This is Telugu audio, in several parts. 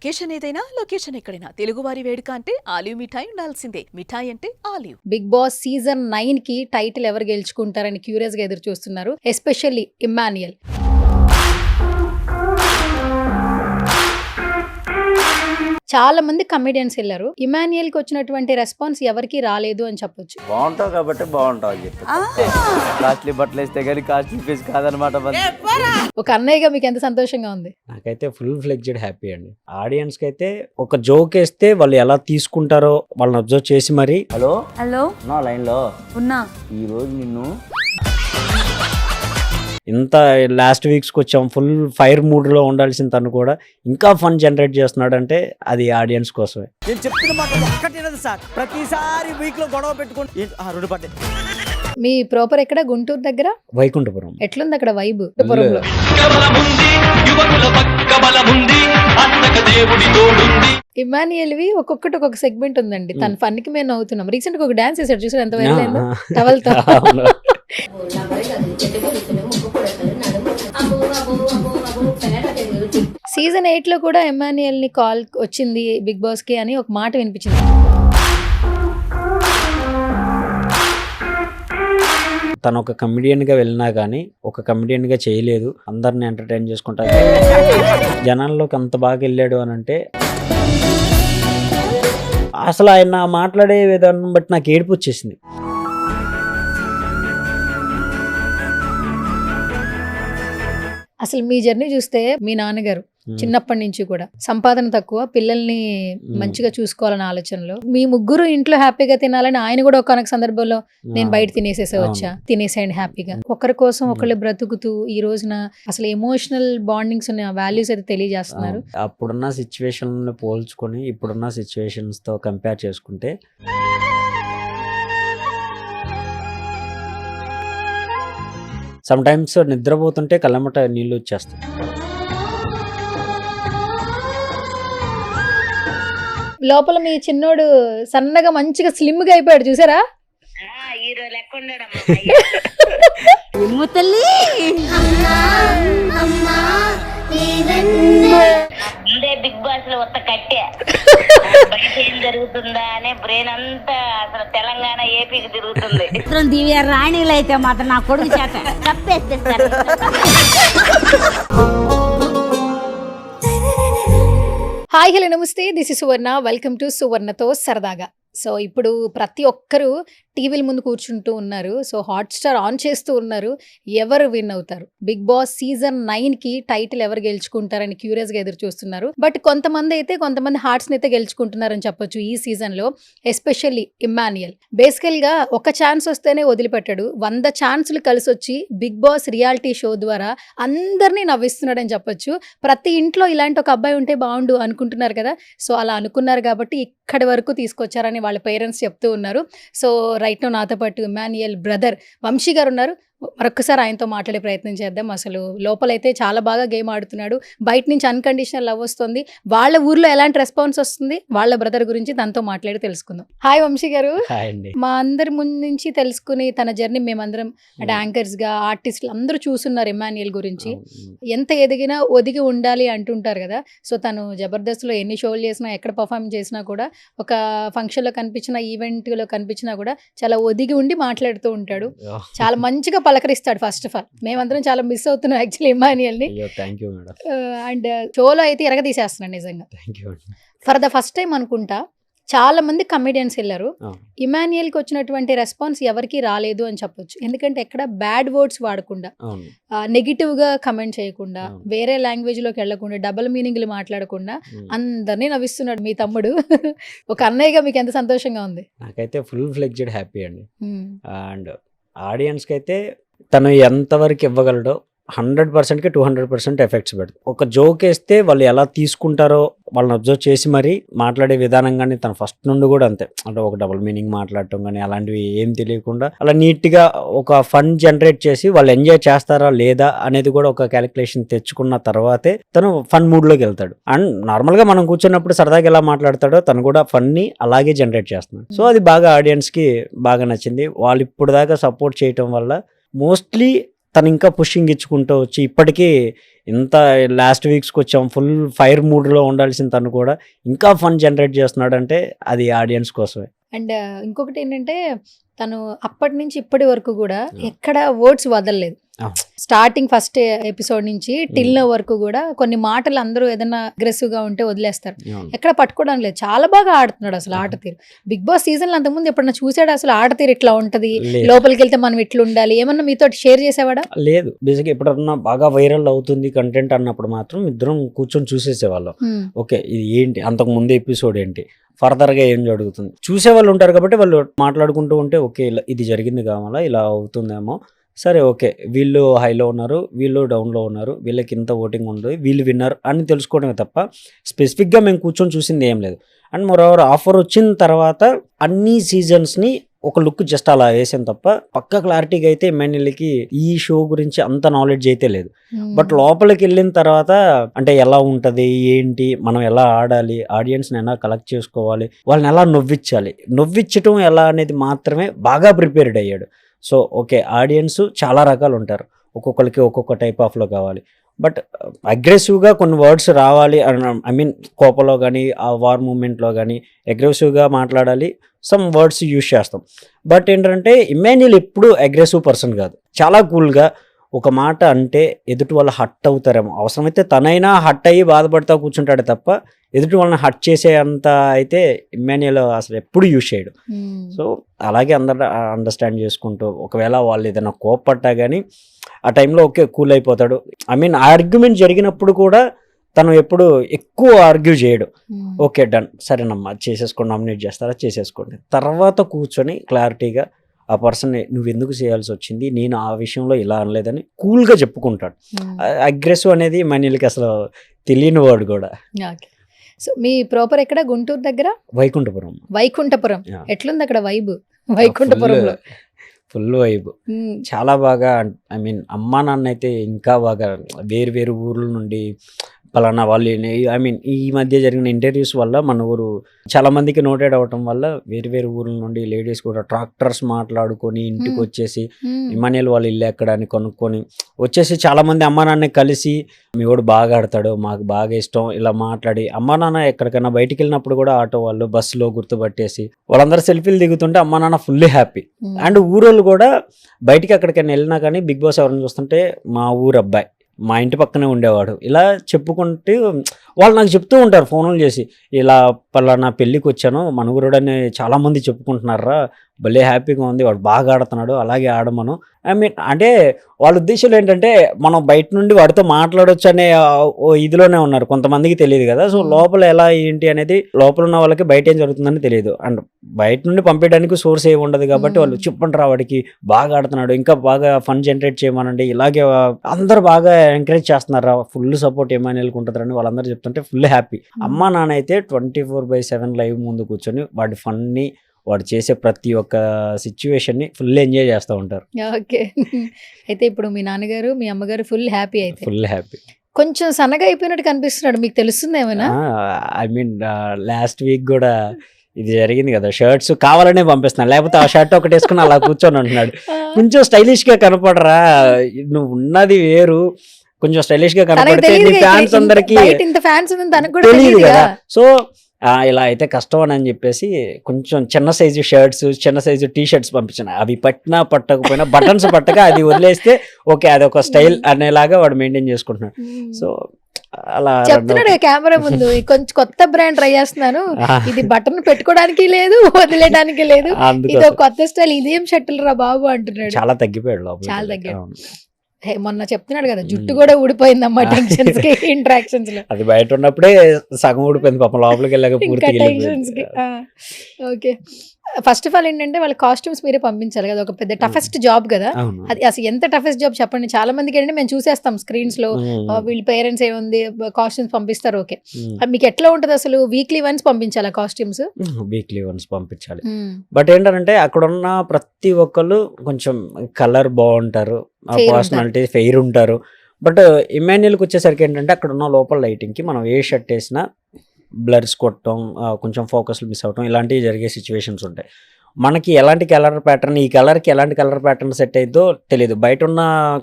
లొకేషన్ ఏదైనా లొకేషన్ ఎక్కడైనా తెలుగువారి వేడుక అంటే ఆలివ్ మిఠాయి ఉండాల్సిందే. మిఠాయి అంటే ఆలివ్. బిగ్ బాస్ సీజన్ 9 కి టైటిల్ ఎవరు గెలుచుకుంటారని క్యూరియస్ గా ఎదురు చూస్తున్నారు. ఎస్పెషల్లీ ఇమ్మాన్యుయల్. చాలా మంది కమెడియన్స్ వెళ్ళారు. ఇమాన్యుయల్ కి వచ్చినటువంటి రెస్పాన్స్ ఎవరికి రాలేదు అని చెప్పొచ్చు. బాగుంటావు కాబట్టి బాగుంటావు అని చెప్పి కాస్ట్లీ బట్టలు వేస్తే కానీ కాస్ట్లీ ఫీజ్ కాదనమాట. ఒక అన్నయ్యగా మీకు ఎంత సంతోషంగా ఉంది? నాకైతే ఫుల్ ఫ్లెక్జెడ్ హ్యాపీ అండి. ఆడియన్స్ కి అయితే ఒక జోక్ వేస్తే వాళ్ళు ఎలా తీసుకుంటారో వాళ్ళని అబ్జర్వ్ చేసి మరి హలో నా లైన్ లో ఉన్నా ఈ రోజు నిన్ను ఇంత లాస్ట్ వీక్స్కి వచ్చాం, ఫుల్ ఫైర్ మూడ్లో ఉండాల్సిన తను కూడా ఇంకా ఫన్ జనరేట్ చేస్తున్నాడు అంటే అది ఆడియన్స్ కోసమే. నేను చెప్తున్న మాట ఒక్కటి సార్, ప్రతిసారి వీక్ లో గొడవ పెట్టుకోండి. రెండు పడ్డాయి. మీ ప్రాపర్ ఎక్కడ? గుంటూరు దగ్గర వైకుంఠపురం. ఎట్లుంది అక్కడ వైబ్? ఇమాన్యుయల్ వి ఒక్కొక్కటి ఒక్కొక్క సెగ్మెంట్ ఉందండి. తన ఫన్ కి మేము నవ్వుతున్నాం. రీసెంట్ గా ఒక డాన్స్ చేశాడు, చూసారు ఎంత వైరల్ అయిందో టవల్తో. సీజన్ 8 లో కూడా ఇమాన్యుయల్ ని కాల్ వచ్చింది బిగ్ బాస్ కి అని ఒక మాట వినిపించింది. తను ఒక కమెడియన్ గా వెళ్ళినా కానీ ఒక కమెడియన్ గా చేయలేదు, అందరిని ఎంటర్టైన్ చేసుకుంటా జనాల్లోకి అంత బాగా వెళ్ళాడు అని అంటే అసలు ఆయన మాట్లాడే విధానం బట్టి నాకు ఏడుపు వచ్చేసింది. అసలు మీ జర్నీ చూస్తే మీ నాన్నగారు చిన్నప్పటి నుంచి కూడా సంపాదన తక్కువ, పిల్లల్ని మంచిగా చూసుకోవాలనే ఆలోచనలో మీ ముగ్గురు ఇంట్లో హ్యాపీగా తినాలని ఆయన కూడా ఒక సందర్భంలో నేను బయట తినేసేయండి హ్యాపీగా. ఒకరి కోసం ఒకళ్ళు బ్రతుకుతూ ఈ రోజున అసలు ఎమోషనల్ బాండింగ్స్ ఉన్న వాల్యూస్ అయితే తెలియజేస్తున్నారు. అప్పుడున్న సిచ్యువేషన్ పోల్చుకొని ఇప్పుడున్న సిచ్యువేషన్స్ తో కంపేర్ చేసుకుంటే సమ్ టైమ్స్ నిద్రపోతుంటే కళ్ళమట నీళ్ళు వచ్చేస్తాయి. లోపల మీ చిన్నోడు సన్నగా మంచిగా స్లిమ్ గా అయిపోయాడు, చూసారా? బిగ్ బాస్ లో ఒక్క కట్టే బయట ఏం జరుగుతుందా అనే బ్రెయిన్ అంతా అసలు తెలంగాణ ఏపీకి తిరుగుతుంది. దివ్య రాణిలు అయితే మాత్రం నా కొడుకు చేత తప్పేస్తారు. హాయ్ హలో నమస్తే, this is Suvarna. Welcome to సువర్ణతో సరదాగా. సో ఇప్పుడు ప్రతి ఒక్కరూ టీవీల ముందు కూర్చుంటూ ఉన్నారు. సో హాట్స్టార్ ఆన్ చేస్తూ ఉన్నారు. ఎవరు విన్ అవుతారు? బిగ్ బాస్ సీజన్ 9 కి టైటిల్ ఎవరు గెలుచుకుంటారని క్యూరియస్ గా ఎదురు చూస్తున్నారు. బట్ కొంతమంది హార్ట్స్ అయితే గెలుచుకుంటున్నారని చెప్పొచ్చు ఈ సీజన్ లో. ఎస్పెషల్లీ ఇమ్మాన్యుయల్ బేసికల్ గా ఒక ఛాన్స్ వస్తేనే వదిలిపెట్టాడు. 100 ఛాన్సులు కలిసి వచ్చి బిగ్ బాస్ రియాలిటీ షో ద్వారా అందరినీ నవ్విస్తున్నాడని చెప్పొచ్చు. ప్రతి ఇంట్లో ఇలాంటి ఒక అబ్బాయి ఉంటే బాగుండు అనుకుంటున్నారు కదా. సో అలా అనుకున్నారు కాబట్టి ఇక్కడి వరకు తీసుకొచ్చారని వాళ్ళ పేరెంట్స్ చెప్తూ ఉన్నారు. సో రైట్ నో నాతో పాటు ఇమాన్యుయల్ బ్రదర్ వంశీ గారు ఉన్నారు. మరొకసారి ఆయనతో మాట్లాడే ప్రయత్నం చేద్దాం. అసలు లోపలైతే చాలా బాగా గేమ్ ఆడుతున్నాడు, బయట నుంచి అన్కండిషనల్ లవ్ వస్తుంది, వాళ్ళ ఊర్లో ఎలాంటి రెస్పాన్స్ వస్తుంది, వాళ్ళ బ్రదర్ గురించి తనతో మాట్లాడి తెలుసుకుందాం. హాయ్ వంశీ గారు. మా అందరి ముందు నుంచి తెలుసుకుని తన జర్నీ మేమందరం అంటే యాంకర్స్ గా ఆర్టిస్టులు అందరూ చూస్తున్నారు ఇమాన్యుయల్ గురించి. ఎంత ఎదిగినా ఒదిగి ఉండాలి అంటుంటారు కదా. సో తను జబర్దస్త్ లో ఎన్ని షోలు చేసినా, ఎక్కడ పర్ఫార్మ్ చేసినా కూడా, ఒక ఫంక్షన్ లో కనిపించిన, ఈవెంట్ లో కనిపించినా కూడా చాలా ఒదిగి ఉండి మాట్లాడుతూ ఉంటాడు. చాలా మంచిగా పలకరిస్తాడు. ఫస్ట్ ఆఫ్ ఆల్ మేమందరం చాలా మిస్ అవుతున్నాం యాక్చువల్లీ ఇమాన్యుయల్ ని. అండ్ షోలో అయితే ఎరగదీసేస్తున్నాడు నిజంగా. ఫర్ ద ఫస్ట్ టైం అనుకుంటా చాలా మంది కమెడియన్స్ వెళ్ళారు. ఇమాన్యుయల్ కి వచ్చినటువంటి రెస్పాన్స్ ఎవరికి రాలేదు అని చెప్పొచ్చు. ఎందుకంటే ఎక్కడ బ్యాడ్ వర్డ్స్ వాడకుండా, నెగిటివ్ గా కమెంట్ చేయకుండా, వేరే లాంగ్వేజ్ లోకి వెళ్లకుండా, డబుల్ మీనింగ్లు మాట్లాడకుండా అందరినీ నవ్విస్తున్నాడు మీ తమ్ముడు. ఒక అన్నయ్యగా మీకు ఎంత సంతోషంగా ఉంది? నాకైతే ఫుల్ ఫ్లెక్జెడ్ హ్యాపీ అండి. అండ్ ఆడియన్స్కి అయితే తను ఎంతవరకు ఇవ్వగలడో 100%కి 200% ఎఫెక్ట్స్ పెడతాడు. ఒక జోక్ వేస్తే వాళ్ళు ఎలా తీసుకుంటారో వాళ్ళని అబ్జర్వ్ చేసి మరి మాట్లాడే విధానం కానీ తను ఫస్ట్ నుండి కూడా అంతే. అంటే ఒక డబుల్ మీనింగ్ మాట్లాడటం కానీ అలాంటివి ఏం తెలియకుండా అలా నీట్గా ఒక ఫన్ జనరేట్ చేసి వాళ్ళు ఎంజాయ్ చేస్తారా లేదా అనేది కూడా ఒక క్యాలిక్యులేషన్ తెచ్చుకున్న తర్వాతే తను ఫన్ మూడ్లోకి వెళ్తాడు. అండ్ నార్మల్గా మనం కూర్చున్నప్పుడు సరదాగా ఎలా మాట్లాడతాడో తను కూడా ఫన్ని అలాగే జనరేట్ చేస్తున్నాడు. సో అది బాగా ఆడియన్స్కి బాగా నచ్చింది. వాళ్ళు ఇప్పుడు దాకా సపోర్ట్ చేయటం వల్ల మోస్ట్లీ తను ఇంకా పుషింగ్ ఇచ్చుకుంటూ వచ్చి ఇప్పటికీ ఇంత లాస్ట్ వీక్స్కి వచ్చాం ఫుల్ ఫైర్ మూడ్లో ఉండాల్సిన తను కూడా ఇంకా ఫన్ జనరేట్ చేస్తున్నాడు అంటే అది ఆడియన్స్ కోసమే. అండ్ ఇంకొకటి ఏంటంటే తను అప్పటి నుంచి ఇప్పటి వరకు కూడా ఎక్కడ వర్డ్స్ వదలలేదు. స్టార్టింగ్ ఫస్ట్ ఎపిసోడ్ నుంచి టిల్ వరకు కూడా కొన్ని మాటలు అందరూ ఏదైనా అగ్రెసివ్ గా ఉంటే వదిలేస్తారు, ఎక్కడ పట్టుకోవడం లేదు. చాలా బాగా ఆడుతున్నాడు అసలు ఆట తీరు. బిగ్ బాస్ సీజన్ లో అంతకుముందు ఎప్పుడన్నా చూసాడు అసలు ఆట తీరు ఇట్లా ఉంటది, లోపలికి వెళ్తే మనం ఇట్లా ఉండాలి, ఏమన్నా మీతో షేర్ చేసేవాడా? లేదు, బేసిక్గా ఎప్పుడన్నా బాగా వైరల్ అవుతుంది కంటెంట్ అన్నప్పుడు మాత్రం ఇద్దరం కూర్చొని చూసేసేవాళ్ళం. ఓకే ఇది ఏంటి, అంతకు ముందు ఎపిసోడ్ ఏంటి, ఫర్దర్గా ఏం జరుగుతుంది, చూసేవాళ్ళు ఉంటారు కాబట్టి వాళ్ళు మాట్లాడుకుంటూ ఉంటే ఓకే ఇది జరిగింది కావాలా, ఇలా అవుతుందేమో, సరే ఓకే వీళ్ళు హైలో ఉన్నారు, వీళ్ళు డౌన్లో ఉన్నారు, వీళ్ళకి ఇంత ఓటింగ్ ఉంది, వీళ్ళు విన్నర్ అని తెలుసుకోవడమే తప్ప స్పెసిఫిక్గా మేము కూర్చొని చూసింది ఏం లేదు. అండ్ మరోవర్ ఆఫర్ వచ్చిన తర్వాత అన్ని సీజన్స్ని ఒక లుక్ జస్ట్ అలా వేసాను తప్ప పక్క క్లారిటీగా అయితే ఎమ్మెల్యేలకి ఈ షో గురించి అంత నాలెడ్జ్ అయితే లేదు. బట్ లోపలికి వెళ్ళిన తర్వాత అంటే ఎలా ఉంటుంది ఏంటి, మనం ఎలా ఆడాలి, ఆడియన్స్ని ఎలా కలెక్ట్ చేసుకోవాలి, వాళ్ళని ఎలా నవ్విచ్చటం ఎలా అనేది మాత్రమే బాగా ప్రిపేర్డ్ అయ్యాడు. సో ఓకే ఆడియన్స్ చాలా రకాలు ఉంటారు, ఒక్కొక్కరికి ఒక్కొక్క టైప్ ఆఫ్లో కావాలి. బట్ అగ్రెసివ్గా కొన్ని వర్డ్స్ రావాలి, ఐ మీన్ కోపంలో కానీ ఆ వార్ మూమెంట్లో కానీ అగ్రెసివ్గా మాట్లాడాలి, సమ్ వర్డ్స్ యూజ్ చేస్తాం. బట్ ఏంటంటే ఇమ్మాన్యుయల్ ఎప్పుడు అగ్రెసివ్ పర్సన్ కాదు, చాలా కూల్గా ఒక మాట అంటే ఎదుటి వాళ్ళు హట్ అవుతారేమో, అవసరమైతే తనైనా హట్ అయ్యి బాధపడతా కూర్చుంటాడు తప్ప ఎదుటి వాళ్ళని హట్ చేసే అంత అయితే ఇమ్మాన్యుయల్ అసలు ఎప్పుడు యూజ్ చేయడు. సో అలాగే అందరూ అండర్స్టాండ్ చేసుకుంటూ ఒకవేళ వాళ్ళు ఏదైనా కోప్పట్టా కానీ ఆ టైంలో ఓకే కూల్ అయిపోతాడు. ఐ మీన్ ఆర్గ్యుమెంట్ జరిగినప్పుడు కూడా తను ఎప్పుడు ఎక్కువ ఆర్గ్యూ చేయడు, ఓకే డన్ సరేనమ్మా చేసేసుకోండి, నామినేట్ చేస్తారా చేసేసుకోండి, తర్వాత కూర్చొని క్లారిటీగా ఆ పర్సన్ నువ్వు ఎందుకు చేయాల్సి వచ్చింది, నేను ఆ విషయంలో ఇలా అనలేదని కూల్గా చెప్పుకుంటాడు. అగ్రెసివ్ అనేది మనీలకి అసలు తెలియని వర్డ్ కూడా. సో మీ ప్రాపర్ ఎక్కడ? గుంటూరు దగ్గర వైకుంఠపురం. ఎట్లుంది అక్కడ వైబ్? వైకుంఠపురంలో ఫుల్ వైబ్, చాలా బాగా. ఐ మీన్ అమ్మా నాన్న అయితే ఇంకా బాగా వేరు ఊర్ల నుండి పలానా వాళ్ళు, ఐ మీన్ ఈ మధ్య జరిగిన ఇంటర్వ్యూస్ వల్ల మన ఊరు చాలా మందికి నోటెడ్ అవ్వటం వల్ల వేరు ఊర్ల నుండి లేడీస్ కూడా ట్రాక్టర్స్ మాట్లాడుకొని ఇంటికి వచ్చేసి ఇమాన్యుయల్ వాళ్ళు ఇల్లు ఎక్కడ అని కొనుక్కొని వచ్చేసి చాలా మంది అమ్మా నాన్న కలిసి మీ వాడు బాగా ఆడతాడు, మాకు బాగా ఇష్టం, ఇలా మాట్లాడి అమ్మా నాన్న ఎక్కడికైనా బయటికి వెళ్ళినప్పుడు కూడా ఆటో వాళ్ళు బస్సులో గుర్తుపట్టేసి వాళ్ళందరూ సెల్ఫీలు దిగుతుంటే అమ్మా నాన్న ఫుల్లీ హ్యాపీ. అండ్ ఊరోళ్ళు కూడా బయటికి ఎక్కడికైనా వెళ్ళినా కానీ బిగ్ బాస్ ఎవరిని చూస్తుంటే మా ఊరు అబ్బాయి, మా ఇంటి పక్కనే ఉండేవాడు, ఇలా చెప్పుకుంటూ వాళ్ళు నాకు చెప్తూ ఉంటారు ఫోన్లు చేసి, ఇలా పలానా పెళ్ళికి వచ్చాను మన ఊరుడని చాలామంది చెప్పుకుంటున్నారా, భలే హ్యాపీగా ఉంది, వాడు బాగా ఆడుతున్నాడు అలాగే ఆడమను. ఐ మీన్ అంటే వాళ్ళ ఉద్దేశాలు ఏంటంటే మనం బయట నుండి వాడితో మాట్లాడొచ్చు అనే ఇదిలోనే ఉన్నారు, కొంతమందికి తెలియదు కదా. సో లోపల ఎలా ఏంటి అనేది లోపల ఉన్న వాళ్ళకి బయట ఏం జరుగుతుందని తెలియదు. అండ్ బయట నుండి పంపించడానికి సోర్స్ ఏమి ఉండదు కాబట్టి వాళ్ళు చెప్పంటారా వాడికి బాగా ఆడుతున్నాడు, ఇంకా బాగా ఫన్ జనరేట్ చేయమనండి, ఇలాగే అందరు బాగా ఎంకరేజ్ చేస్తున్నారా, ఫుల్ సపోర్ట్ ఎమ్మెల్యేలకు ఉంటుందని వాళ్ళందరూ చెప్తుంటే ఫుల్ హ్యాపీ. అమ్మా నాన్న అయితే 24/7 లైవ్ ముందు కూర్చొని వాడి ఫన్ని వాడు చేసే ప్రతి ఒక్క సిచ్యువేషన్ని ఫుల్ ఎంజాయ్ చేస్తూ ఉంటారు. ఓకే, అయితే ఇప్పుడు మీ నాన్నగారు మీ అమ్మగారు ఫుల్ హ్యాపీ? అయితే ఫుల్ హ్యాపీ. కొంచెం సన్నగా అయిపోయినట్టు కనిపిస్తున్నాడు, మీకు తెలుస్తుంది ఏమైనా? ఐ మీన్ లాస్ట్ వీక్ కూడా ఇది జరిగింది కదా, షర్ట్స్ కావాలనే పంపిస్తున్నాను, లేకపోతే ఆ షర్ట్ ఒకటి వేసుకుని అలా కూర్చొని ఉంటున్నాడు. కొంచెం స్టైలిష్ గా కనపడరా, నువ్వు ఉన్నది వేరు, కొంచెం స్టైలిష్ గా కనపడితే నీ ఫ్యాన్స్ అందరికి తెలియదు కదా. సో ఇలా అయితే కష్టం అని చెప్పేసి కొంచెం చిన్న సైజు షర్ట్స్, చిన్న సైజు టీ షర్ట్స్ పంపించాను. అవి పట్టినా పట్టకపోయినా బటన్స్ పట్టక అది వదిలేస్తే ఓకే అది ఒక స్టైల్ అనేలాగా వాడు మెయింటైన్ చేసుకుంటున్నాడు. సో అలా చెప్తున్నాడు కెమెరా ముందు, కొంచెం కొత్త బ్రాండ్ ట్రై చేస్తున్నాను, ఇది బటన్ పెట్టుకోవడానికి లేదు వదిలేయడానికి లేదు, ఇది కొత్త స్టైల్, ఇదేం షర్టులు రా బాబు అంటున్నాడు. చాలా తగ్గిపోయాడు లోపల, చాలా తగ్గాడు. మొన్న చెప్తున్నాడు కదా జుట్టు కూడా ఊడిపోయిందమ్మా టెన్షన్స్ కి, ఇంట్రాక్షన్స్ లో. అది బయట ఉన్నప్పుడే సగం ఊడిపోయింది పాపం, లోపలికి వెళ్ళాక పూర్తిగా టెన్షన్స్ కి. ఓకే, ఫస్ట్ ఆఫ్ ఆల్ ఏంటంటే వాళ్ళ కాస్ట్యూమ్స్ మీరే పంపించాలి కదా, ఒక పెద్ద టఫెస్ట్ జాబ్ కదా అది. అసలు ఎంత టఫెస్ట్ జాబ్ చెప్పండి. చాలా మందికి ఏంటంటే మేము చూసేస్తాం స్క్రీన్స్ లో, వీళ్ళ పేరెంట్స్ ఏముంది కాస్ట్యూమ్స్ పంపిస్తారు, ఓకే మీకు ఎట్లా ఉంటది అసలు? వీక్లీ వన్స్ పంపించాలా కాస్ట్యూమ్స్? వీక్లీ వన్స్ పంపించాలి. బట్ ఏంటంటే అక్కడ ఉన్న ప్రతి ఒక్కళ్ళు కొంచెం కలర్ బాగుంటారు, పర్సనాలిటీ ఫెయిర్ ఉంటారు. బట్ ఇమాన్యుయల్కి వచ్చేసరికి ఏంటంటే అక్కడ ఉన్న లోపల లైటింగ్కి మనం ఏ షర్ట్ వేసినా బ్లర్స్ కొట్టడం, కొంచెం ఫోకస్లు మిస్ అవటం, ఇలాంటివి జరిగే సిచ్యువేషన్స్ ఉంటాయి. మనకి ఎలాంటి కలర్ ప్యాటర్న్, ఈ కలర్కి ఎలాంటి కలర్ ప్యాటర్న్ సెట్ అయ్యిద్దో తెలియదు. బయట ఉన్న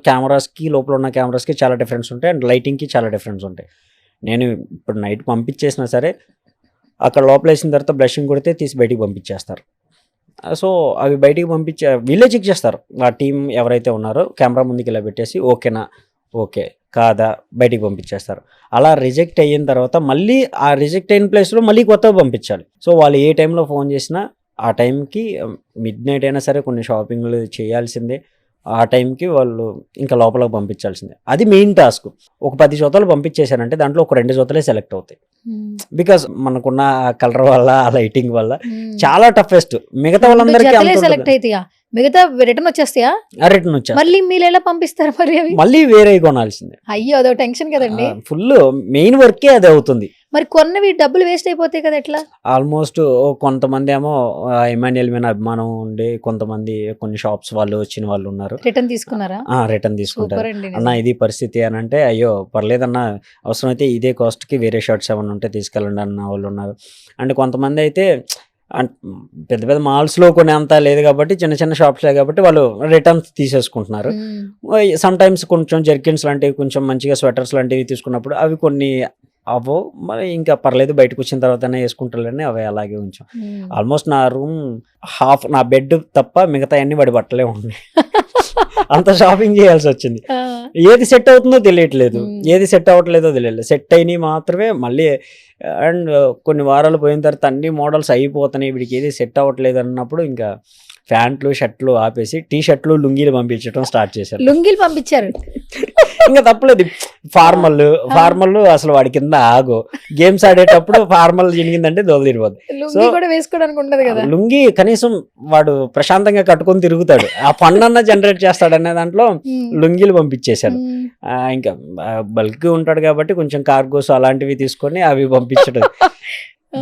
కెమెరాస్కి లోపల ఉన్న కెమెరాస్కి చాలా డిఫరెన్స్ ఉంటాయి, అండ్ లైటింగ్కి చాలా డిఫరెన్స్ ఉంటాయి. నేను ఇప్పుడు నైట్ పంపించేసినా సరే అక్కడ లోపల వేసిన తర్వాత బ్లషింగ్ కొడితే తీసి బయటికి పంపించేస్తారు. సో అవి బయటికి వీళ్ళే చెక్ చేస్తారు. ఆ టీం ఎవరైతే ఉన్నారో కెమెరా ముందుకు ఇలా పెట్టేసి ఓకేనా, ఓకే కాదా, బయటికి పంపించేస్తారు. అలా రిజెక్ట్ అయిన తర్వాత మళ్ళీ ఆ రిజెక్ట్ అయిన ప్లేస్లో మళ్ళీ కొత్తగా పంపించాలి. సో వాళ్ళు ఏ టైంలో ఫోన్ చేసినా ఆ టైంకి మిడ్ నైట్ అయినా సరే కొన్ని షాపింగ్లు చేయాల్సిందే. ఆ టైంకి వాళ్ళు ఇంకా లోపలికి పంపించాల్సిందే. అది మెయిన్ టాస్క్. ఒక 10 జతలు పంపించేశారంటే దాంట్లో ఒక 2 జతలే సెలెక్ట్ అవుతాయి. బికాస్ మనకున్న కలర్ వల్ల, ఆ లైటింగ్ వల్ల చాలా టఫెస్ట్. మిగతా వాళ్ళందరికీ సెలెక్ట్ అవుతాయా, మిగతా రిటర్న్ వచ్చేస్తాయా? రిటర్న్ వచ్చా మళ్ళీ మీరు ఎలా పంపిస్తారు మరి అవి? మళ్ళీ వేరే కొనాల్సిందే. అయ్యో అదో టెన్షన్ కదండి. ఫుల్ మెయిన్ వర్కే అది అవుతుంది. మరి కొన్నవి డబ్బులు వేస్ట్ అయిపోతాయి కదా ఎట్లా? ఆల్మోస్ట్ కొంతమంది ఏమో ఇమాన్యుయల్ మీద అభిమానం ఉండి కొంతమంది కొన్ని షాప్స్ వాళ్ళు వచ్చిన వాళ్ళు ఉన్నారు. రిటర్న్ తీసుకున్నారా? రిటర్న్ తీసుకుంటారు. సూపర్ అండి. అన్న ఇది పరిస్థితి అని అంటే అయ్యో పర్లేదన్న, అవసరమైతే ఇదే కాస్ట్కి వేరే షర్ట్స్ ఏమైనా ఉంటే తీసుకెళ్ళండి అన్న వాళ్ళు ఉన్నారు. అండ్ కొంతమంది అయితే పెద్ద పెద్ద మాల్స్లో కొన్ని అంతా లేదు కాబట్టి చిన్న చిన్న షాప్స్లే కాబట్టి వాళ్ళు రిటర్న్స్ తీసేసుకుంటున్నారు. సమ్ టైమ్స్ కొంచెం జర్కిన్స్ లాంటివి, కొంచెం మంచిగా స్వెటర్స్ లాంటివి తీసుకున్నప్పుడు అవి కొన్ని అవో మరి ఇంకా పర్లేదు బయటకు వచ్చిన తర్వాతనే వేసుకుంటారని అవి అలాగే ఉంచాం. ఆల్మోస్ట్ నా రూమ్ హాఫ్, నా బెడ్ తప్ప మిగతా అన్ని వాడి బట్టలే ఉన్నాయి. అంత షాపింగ్ చేయాల్సి వచ్చింది. ఏది సెట్ అవుతుందో తెలియట్లేదు, ఏది సెట్ అవ్వట్లేదో తెలియట్లేదు. సెట్ అయినవి మాత్రమే మళ్ళీ. అండ్ కొన్ని వారాలు పోయిన తర్వాత అన్ని మోడల్స్ అయిపోతున్నాయి, వీడికి ఏది సెట్ అవ్వట్లేదు అన్నప్పుడు ఇంకా ప్యాంట్లు షర్ట్లు ఆపేసి టీ షర్ట్లు లుంగీలు పంపించడం స్టార్ట్ చేశారు. లుంగీలు పంపించారు ఇంకా తప్పలేదు. ఫార్మల్ అసలు వాడి కింద ఆగో. గేమ్స్ ఆడేటప్పుడు ఫార్మల్ చినిగిందంటే దొదలిపోద్ది. లుంగీ కూడా వేసుకోవడానికి ఉండదు కదా. లుంగీ కనీసం వాడు ప్రశాంతంగా కట్టుకొని తిరుగుతాడు, ఆ ఫన్ అన్న జనరేట్ చేస్తాడనే దాంట్లో లుంగీలు పంపించేశాను. ఇంకా బల్క్ ఉంటాడు కాబట్టి కొంచెం కార్గోస్ అలాంటివి తీసుకొని అవి పంపించడం.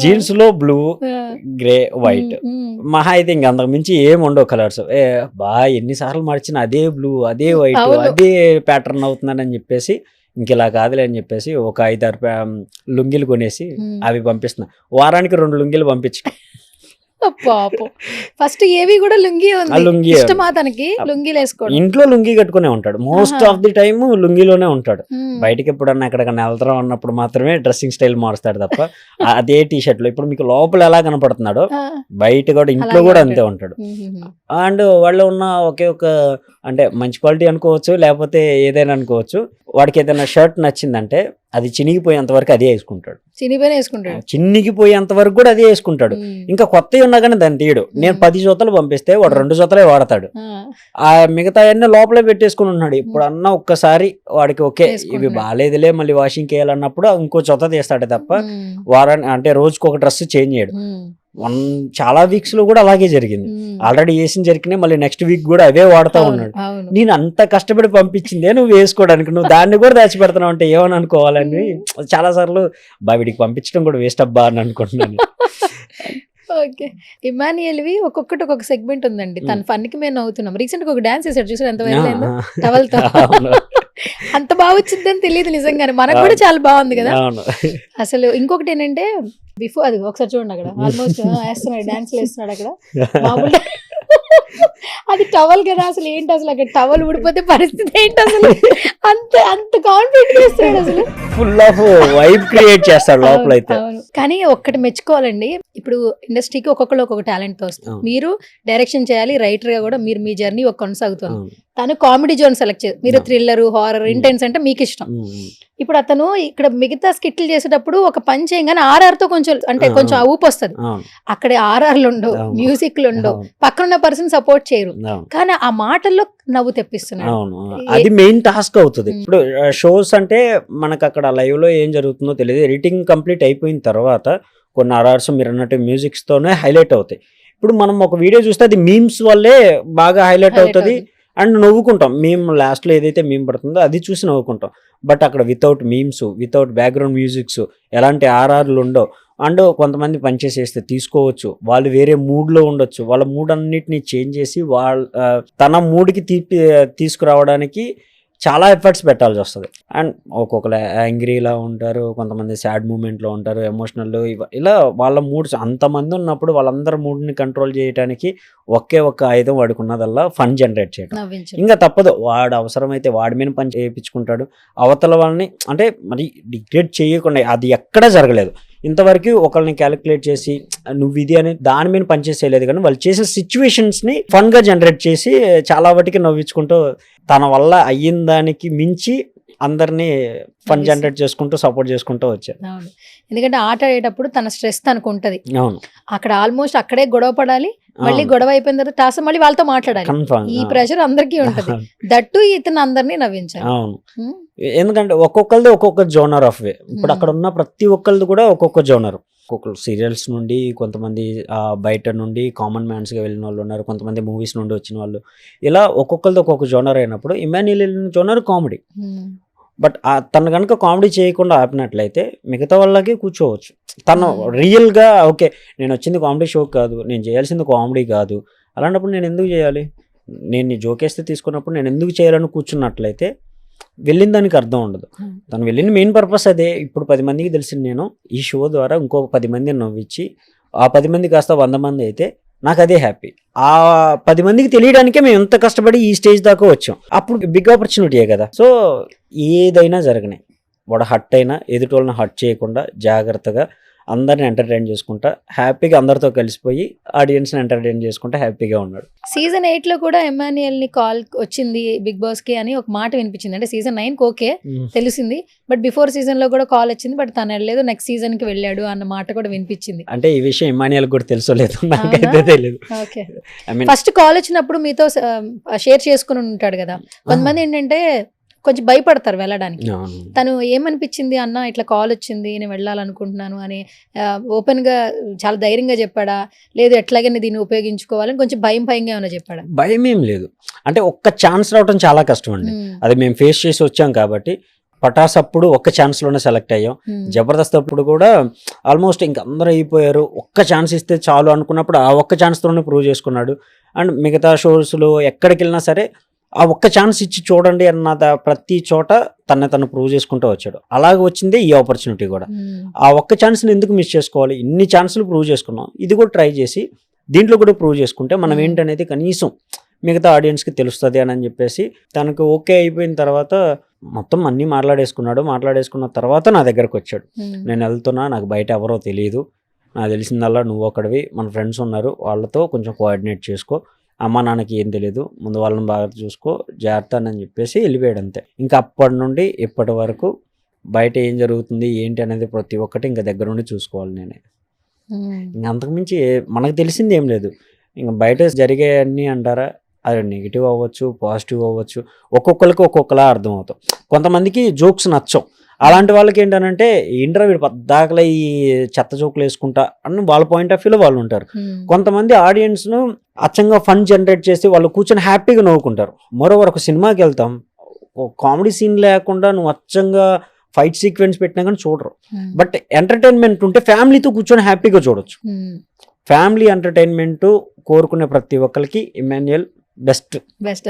జీన్స్ లో బ్లూ, గ్రే, వైట్, మహా అయితే ఇంక అంతకు మించి ఏం ఉండవు కలర్స్. ఎన్నిసార్లు మార్చినా అదే బ్లూ, అదే వైట్, అదే ప్యాటర్న్ అవుతుందని చెప్పేసి ఇంక ఇలా కాదులే అని చెప్పేసి ఒక 5-6 లుంగీలు కొనేసి అవి పంపిస్తున్నా. వారానికి 2 లుంగీలు పంపించు. పాపం ఫస్ట్ ఏవి కూడా లుంగీ ఉంది, ఇష్టమా తనకి లుంగీలు వేసుకోవడం. ఇంట్లో లుంగీ కట్టుకునే ఉంటాడు మోస్ట్ ఆఫ్ ది టైమ్, లుంగీలోనే ఉంటాడు. బయటకి ఎప్పుడన్నా ఎక్కడికన్నా వెళ్తాం అన్నప్పుడు మాత్రమే డ్రెస్సింగ్ స్టైల్ మారుస్తాడు తప్ప అదే టీ షర్ట్ లో. ఇప్పుడు మీకు లోపల ఎలా కనపడుతున్నాడో బయట కూడా ఇంట్లో కూడా అంతే ఉంటాడు. అండ్ వాళ్ళు ఉన్న ఒకే ఒక అంటే మంచి క్వాలిటీ అనుకోవచ్చు, లేకపోతే ఏదైనా అనుకోవచ్చు, వాడికి ఏదైనా షర్ట్ నచ్చిందంటే అది చినిగిపోయేంత వరకు అదే వేసుకుంటాడు. చినిగిపోయేంత వరకు కూడా అదే వేసుకుంటాడు. ఇంకా కొత్తవి ఉన్నా కానీ దాన్ని తీయడు. నేను 10 జతలు పంపిస్తే వాడు 2 జతలే వాడతాడు. ఆ మిగతా అన్ని లోపలే పెట్టేసుకుని ఉన్నాడు. ఇప్పుడు అన్న ఒక్కసారి వాడికి ఓకే ఇవి బాగాలేదులే మళ్ళీ వాషింగ్ చేయాలన్నప్పుడు ఇంకో జత తీస్తాడే తప్ప వారాన్ని అంటే రోజుకి ఒక డ్రెస్ చేంజ్ చేయడు. చాలా వీక్స్ లో కూడా అలాగే జరిగింది. ఆల్రెడీ వేసిన జరిగినాయి, మళ్ళీ నెక్స్ట్ వీక్ కూడా అవే వాడుతూ ఉన్నాడు. నేను అంత కష్టపడి పంపించిందే నువ్వు వేసుకోవడానికి, నువ్వు దాన్ని కూడా దాచిపెడుతున్నావు అంటే ఏమని అనుకోవాలని చాలా సార్లు వీడికి పంపించడం కూడా వేస్ట్ అబ్బా అని అనుకుంటున్నాను. ఓకే, ఇమాన్యుయల్వి ఒక్కొక్కటి ఒక్కొక్క సెగ్మెంట్ ఉందండి. తన ఫన్ కి మేము నవ్వుతున్నాం. రీసెంట్ గా ఒక డాన్స్ చేశాడు చూసారు, ఎంత వైరల్ టవల్ తో. అంత బాగా వచ్చిందని తెలియదు నిజంగానే, మనకు కూడా చాలా బాగుంది కదా అసలు. ఇంకొకటి ఏంటంటే బిఫోర్ అది ఒకసారి చూడండి, అక్కడ ఆల్మోస్ట్ వేస్తున్నాడు, డాన్స్ వేస్తున్నాడు అక్కడ. మామూలు అది టవల్ కదా, అసలు ఏంటి అసలు అక్కడ టవల్ ఊడిపోతే పరిస్థితి ఏంటి అసలు? అంత కాన్ఫిడెంట్ చేస్తున్నాడు అసలు, ఫుల్ ఆఫ్ వైబ్ క్రియేట్ చేస్తాడు లోపల అయితే. కానీ ఒక్కటి మెచ్చుకోవాలండి, ఇప్పుడు ఇండస్ట్రీకి ఒక్కొక్కరు ఒక్కొక్క టాలెంట్ తో వస్తుంది. మీరు డైరెక్షన్ చేయాలి, రైటర్ గా కూడా మీరు మీ జర్నీ ఒక కొనసాగుతుంది. తను కామెడీ జోన్ సెలెక్ట్ చేయాలి, మీరు థ్రిల్లర్, హారర్, ఇంటెన్స్ అంటే మీకు ఇష్టం. ఇప్పుడు అతను ఇక్కడ మిగతా స్కిట్లు చేసేటప్పుడు ఒక పని చేయగానే ఆర్ఆర్ తో కొంచెం అంటే కొంచెం ఊపు వస్తుంది. అక్కడ ఆర్ఆర్లు ఉండవు, మ్యూజిక్లు ఉండవు, పక్కన పర్సన్ సపోర్ట్ చేయరు, కానీ ఆ మాటల్లో నవ్వు తెప్పిస్తున్నాడు. అది మెయిన్ టాస్క్ అవుతుంది. ఇప్పుడు షోస్ అంటే మనకు అక్కడ లైవ్ లో ఏం జరుగుతుందో తెలియదు. ఎడిటింగ్ కంప్లీట్ అయిపోయిన తర్వాత కొన్ని ఆర్ఆర్స్ మీరు అన్నట్టు మ్యూజిక్స్ తోనే హైలైట్ అవుతాయి. ఇప్పుడు మనం ఒక వీడియో చూస్తే అది మీమ్స్ వల్లే బాగా హైలైట్ అవుతుంది అండ్ నవ్వుకుంటాం. మేము లాస్ట్లో ఏదైతే మీమ్ పడుతుందో అది చూసి నవ్వుకుంటాం. బట్ అక్కడ without memes, without background musics, ఎలాంటి ఆర్ఆర్లు ఉండవు. అండ్ కొంతమంది పనిచేసేస్తే తీసుకోవచ్చు, వాళ్ళు వేరే మూడ్లో ఉండొచ్చు, వాళ్ళ మూడ్ అన్నిటిని చేంజ్ చేసి తన మూడ్కి తీసుకురావడానికి చాలా ఎఫర్ట్స్ పెట్టాల్సి వస్తుంది. అండ్ ఒక్కొక్కరు యాంగ్రీలా ఉంటారు, కొంతమంది సాడ్ మూమెంట్లో ఉంటారు, ఎమోషనల్, ఇలా వాళ్ళ మూడ్స్ అంతమంది ఉన్నప్పుడు వాళ్ళందరి మూడ్ని కంట్రోల్ చేయడానికి ఒకే ఒక్క ఆయుధం వాడికి ఉన్నదల్లా ఫన్ జనరేట్ చేయడం. నవ్వించడం. ఇంకా తప్పదు, వాడు అవసరమైతే వాడి మీద పని చేయించుకుంటాడు, అవతల వాళ్ళని అంటే మరి డిగ్రేడ్ చేయకుండా. అది ఎక్కడా జరగలేదు ఇంతవరకు. ఒకరిని క్యాలిక్యులేట్ చేసి నువ్వు ఇది అని దాని మీద పనిచేసేయలేదు, కానీ వాళ్ళు చేసే సిచ్యువేషన్స్ని ఫన్గా జనరేట్ చేసి చాలా వాటికి నవ్వించుకుంటూ తన వల్ల అయ్యిన దానికి మించి అందరినీ ఫన్ జనరేట్ చేసుకుంటూ సపోర్ట్ చేసుకుంటూ వచ్చారు. అవును, ఎందుకంటే ఆట ఆడేటప్పుడు తన స్ట్రెస్ తనకు ఉంటది. అవును, అక్కడ ఆల్మోస్ట్ అక్కడే గొడవ పడాలి, మళ్ళీ గొడవ అయిపోయిన తర్వాత టాస్ మళ్ళీ వాళ్ళతో మాట్లాడాలి. కన్ఫర్మ్. ఈ ప్రెషర్ అందరికీ ఉంటది. దట్టు ఇతను అందరినీ నవ్వించాలి. అవును, ఎందుకంటే ఒక్కొక్కరిది ఒక్కొక్క జోనర్ ఆఫ్ వే. ఇప్పుడు అక్కడ ఉన్న ప్రతి ఒక్కరిది కూడా ఒక్కొక్క జోనర్. ఒక్కొక్కరు సీరియల్స్ నుండి, కొంతమంది బయట నుండి కామన్ మ్యాన్స్గా వెళ్ళిన వాళ్ళు ఉన్నారు, కొంతమంది మూవీస్ నుండి వచ్చిన వాళ్ళు, ఇలా ఒక్కొక్కరిది ఒక్కొక్క జోనర్ అయినప్పుడు ఇమాన్యుయల్ వెళ్ళిన జోనర్ కామెడీ. బట్ తను కనుక కామెడీ చేయకుండా ఆపినట్లయితే మిగతా వాళ్ళకి కూర్చోవచ్చు. తను రియల్గా ఓకే నేను వచ్చింది కామెడీ షో కాదు, నేను చేయాల్సింది కామెడీ కాదు, అలాంటప్పుడు నేను ఎందుకు చేయాలి, నేను జోకేస్తే తీసుకున్నప్పుడు నేను ఎందుకు చేయాలని కూర్చున్నట్లయితే వెళ్ళిన దానికి అర్థం ఉండదు. తను వెళ్ళిన మెయిన్ పర్పస్ అదే. ఇప్పుడు 10 మందికి తెలిసింది నేను ఈ షో ద్వారా ఇంకొక 10 మందిని నవ్వించి ఆ 10 మంది కాస్త 100 మంది అయితే నాకు అదే హ్యాపీ. ఆ 10 మందికి తెలియడానికే మేము ఎంత కష్టపడి ఈ స్టేజ్ దాకా వచ్చాం. అప్పుడు బిగ్ ఆపర్చునిటీయే కదా. సో ఏదైనా జరగనే వాడు హట్ అయినా ఎదుటి వాళ్ళని హట్ చేయకుండా జాగ్రత్తగా అందరిని ఎంటర్టైన్ చేసుకుంటా హ్యాపీగా అందరితో కలిసిపోయి ఆడియన్స్ని ఎంటర్టైన్ చేసుకుంటా హ్యాపీగా ఉన్నాడు. సీజన్ 8 కూడా ఎమాన్యుయల్ ని కాల్ వచ్చింది బిగ్ బాస్ కి అని ఒక మాట వినిపించింది. అంటే సీజన్ 9 ఓకే తెలిసింది, బట్ బిఫోర్ సీజన్ లో కూడా కాల్ వచ్చింది, బట్ తను వెళ్ళలేదు, నెక్స్ట్ సీజన్ కి వెళ్ళాడు అన్న మాట కూడా వినిపించింది. అంటే ఈ విషయం ఎమాన్యుయల్ కూడా తెలుసలేదు, నాకైతే తెలియదు. ఓకే, ఫస్ట్ కాల్ వచ్చినప్పుడు మీతో షేర్ చేసుకుని ఉంటాడు కదా. కొంతమంది ఏంటంటే కొంచెం భయపడతారు వెళ్ళడానికి. తను ఏమనిపించింది అన్న ఇట్లా కాల్ వచ్చింది నేను వెళ్ళాలనుకుంటున్నాను అని ఓపెన్ గా చాలా ధైర్యంగా చెప్పాడా, లేదు ఎట్లాగైనా దీన్ని ఉపయోగించుకోవాలని కొంచెం భయంగా ఏమైనా చెప్పాడా? భయం ఏం లేదు, అంటే ఒక్క ఛాన్స్ రావడం చాలా కష్టం అండి. అది మేము ఫేస్ చేసి వచ్చాం కాబట్టి. పటాస్ అప్పుడు ఒక్క ఛాన్స్లోనే సెలెక్ట్ అయ్యాం. జబర్దస్త్ అప్పుడు కూడా ఆల్మోస్ట్ ఇంక అందరూ అయిపోయారు, ఒక్క ఛాన్స్ ఇస్తే చాలు అనుకున్నప్పుడు ఆ ఒక్క ఛాన్స్తోనే ప్రూవ్ చేసుకున్నాడు. అండ్ మిగతా షోస్లో ఎక్కడికి వెళ్ళినా సరే ఆ ఒక్క ఛాన్స్ ఇచ్చి చూడండి అన్న ప్రతి చోట తను ప్రూవ్ చేసుకుంటూ వచ్చాడు. అలాగే వచ్చిందే ఈ ఆపర్చునిటీ కూడా. ఆ ఒక్క ఛాన్స్ని ఎందుకు మిస్ చేసుకోవాలి? ఇన్ని ఛాన్సులు ప్రూవ్ చేసుకున్నాం, ఇది కూడా ట్రై చేసి దీంట్లో కూడా ప్రూవ్ చేసుకుంటే మనం ఏంటనేది కనీసం మిగతా ఆడియన్స్కి తెలుస్తుంది అని చెప్పేసి తనకు ఓకే అయిపోయిన తర్వాత మొత్తం అన్నీ మాట్లాడేసుకున్న తర్వాత నా దగ్గరకు వచ్చాడు. నేను వెళ్తున్నా, నాకు బయట ఎవరో తెలియదు, నాకు తెలిసిందల్లా నువ్వు ఒకడివి, మన ఫ్రెండ్స్ ఉన్నారు వాళ్ళతో కొంచెం కోఆర్డినేట్ చేసుకో, అమ్మ నాన్నకి ఏం తెలియదు, ముందు వాళ్ళని బాగా చూసుకో, జాగ్రత్త అని చెప్పేసి వెళ్ళిపోయాడు అంతే. ఇంకా అప్పటి నుండి ఇప్పటి వరకు బయట ఏం జరుగుతుంది ఏంటి అనేది ప్రతి ఒక్కటి ఇంకా దగ్గర నుండి చూసుకోవాలి నేనే. ఇంకా అంతకుమించి మనకు తెలిసింది ఏం లేదు. ఇంకా బయట జరిగే అన్నీ అంటారా, అది నెగిటివ్ అవ్వచ్చు, పాజిటివ్ అవ్వచ్చు, ఒక్కొక్కరికి ఒక్కొక్కలా అర్థం అవుతాం. కొంతమందికి జోక్స్ నచ్చం, అలాంటి వాళ్ళకి ఏంటంటే ఏంట్రా వీడు పద్దాకలా ఈ చెత్త జోకులు వేసుకుంటా అని వాళ్ళ పాయింట్ ఆఫ్ వ్యూలో వాళ్ళు ఉంటారు. కొంతమంది ఆడియన్స్ను అచ్చంగా ఫన్ జనరేట్ చేసి వాళ్ళు కూర్చొని హ్యాపీగా నవ్వుకుంటారు. మరోవర్ ఒక సినిమాకి వెళ్తాం, కామెడీ సీన్ లేకుండా నువ్వు అచ్చంగా ఫైట్ సీక్వెన్స్ పెట్టినా కానీ చూడరు. బట్ ఎంటర్టైన్మెంట్ ఉంటే ఫ్యామిలీతో కూర్చొని హ్యాపీగా చూడొచ్చు. ఫ్యామిలీ ఎంటర్టైన్మెంట్ కోరుకునే ప్రతి ఒక్కరికి ఇమాన్యుయల్ బెస్ట్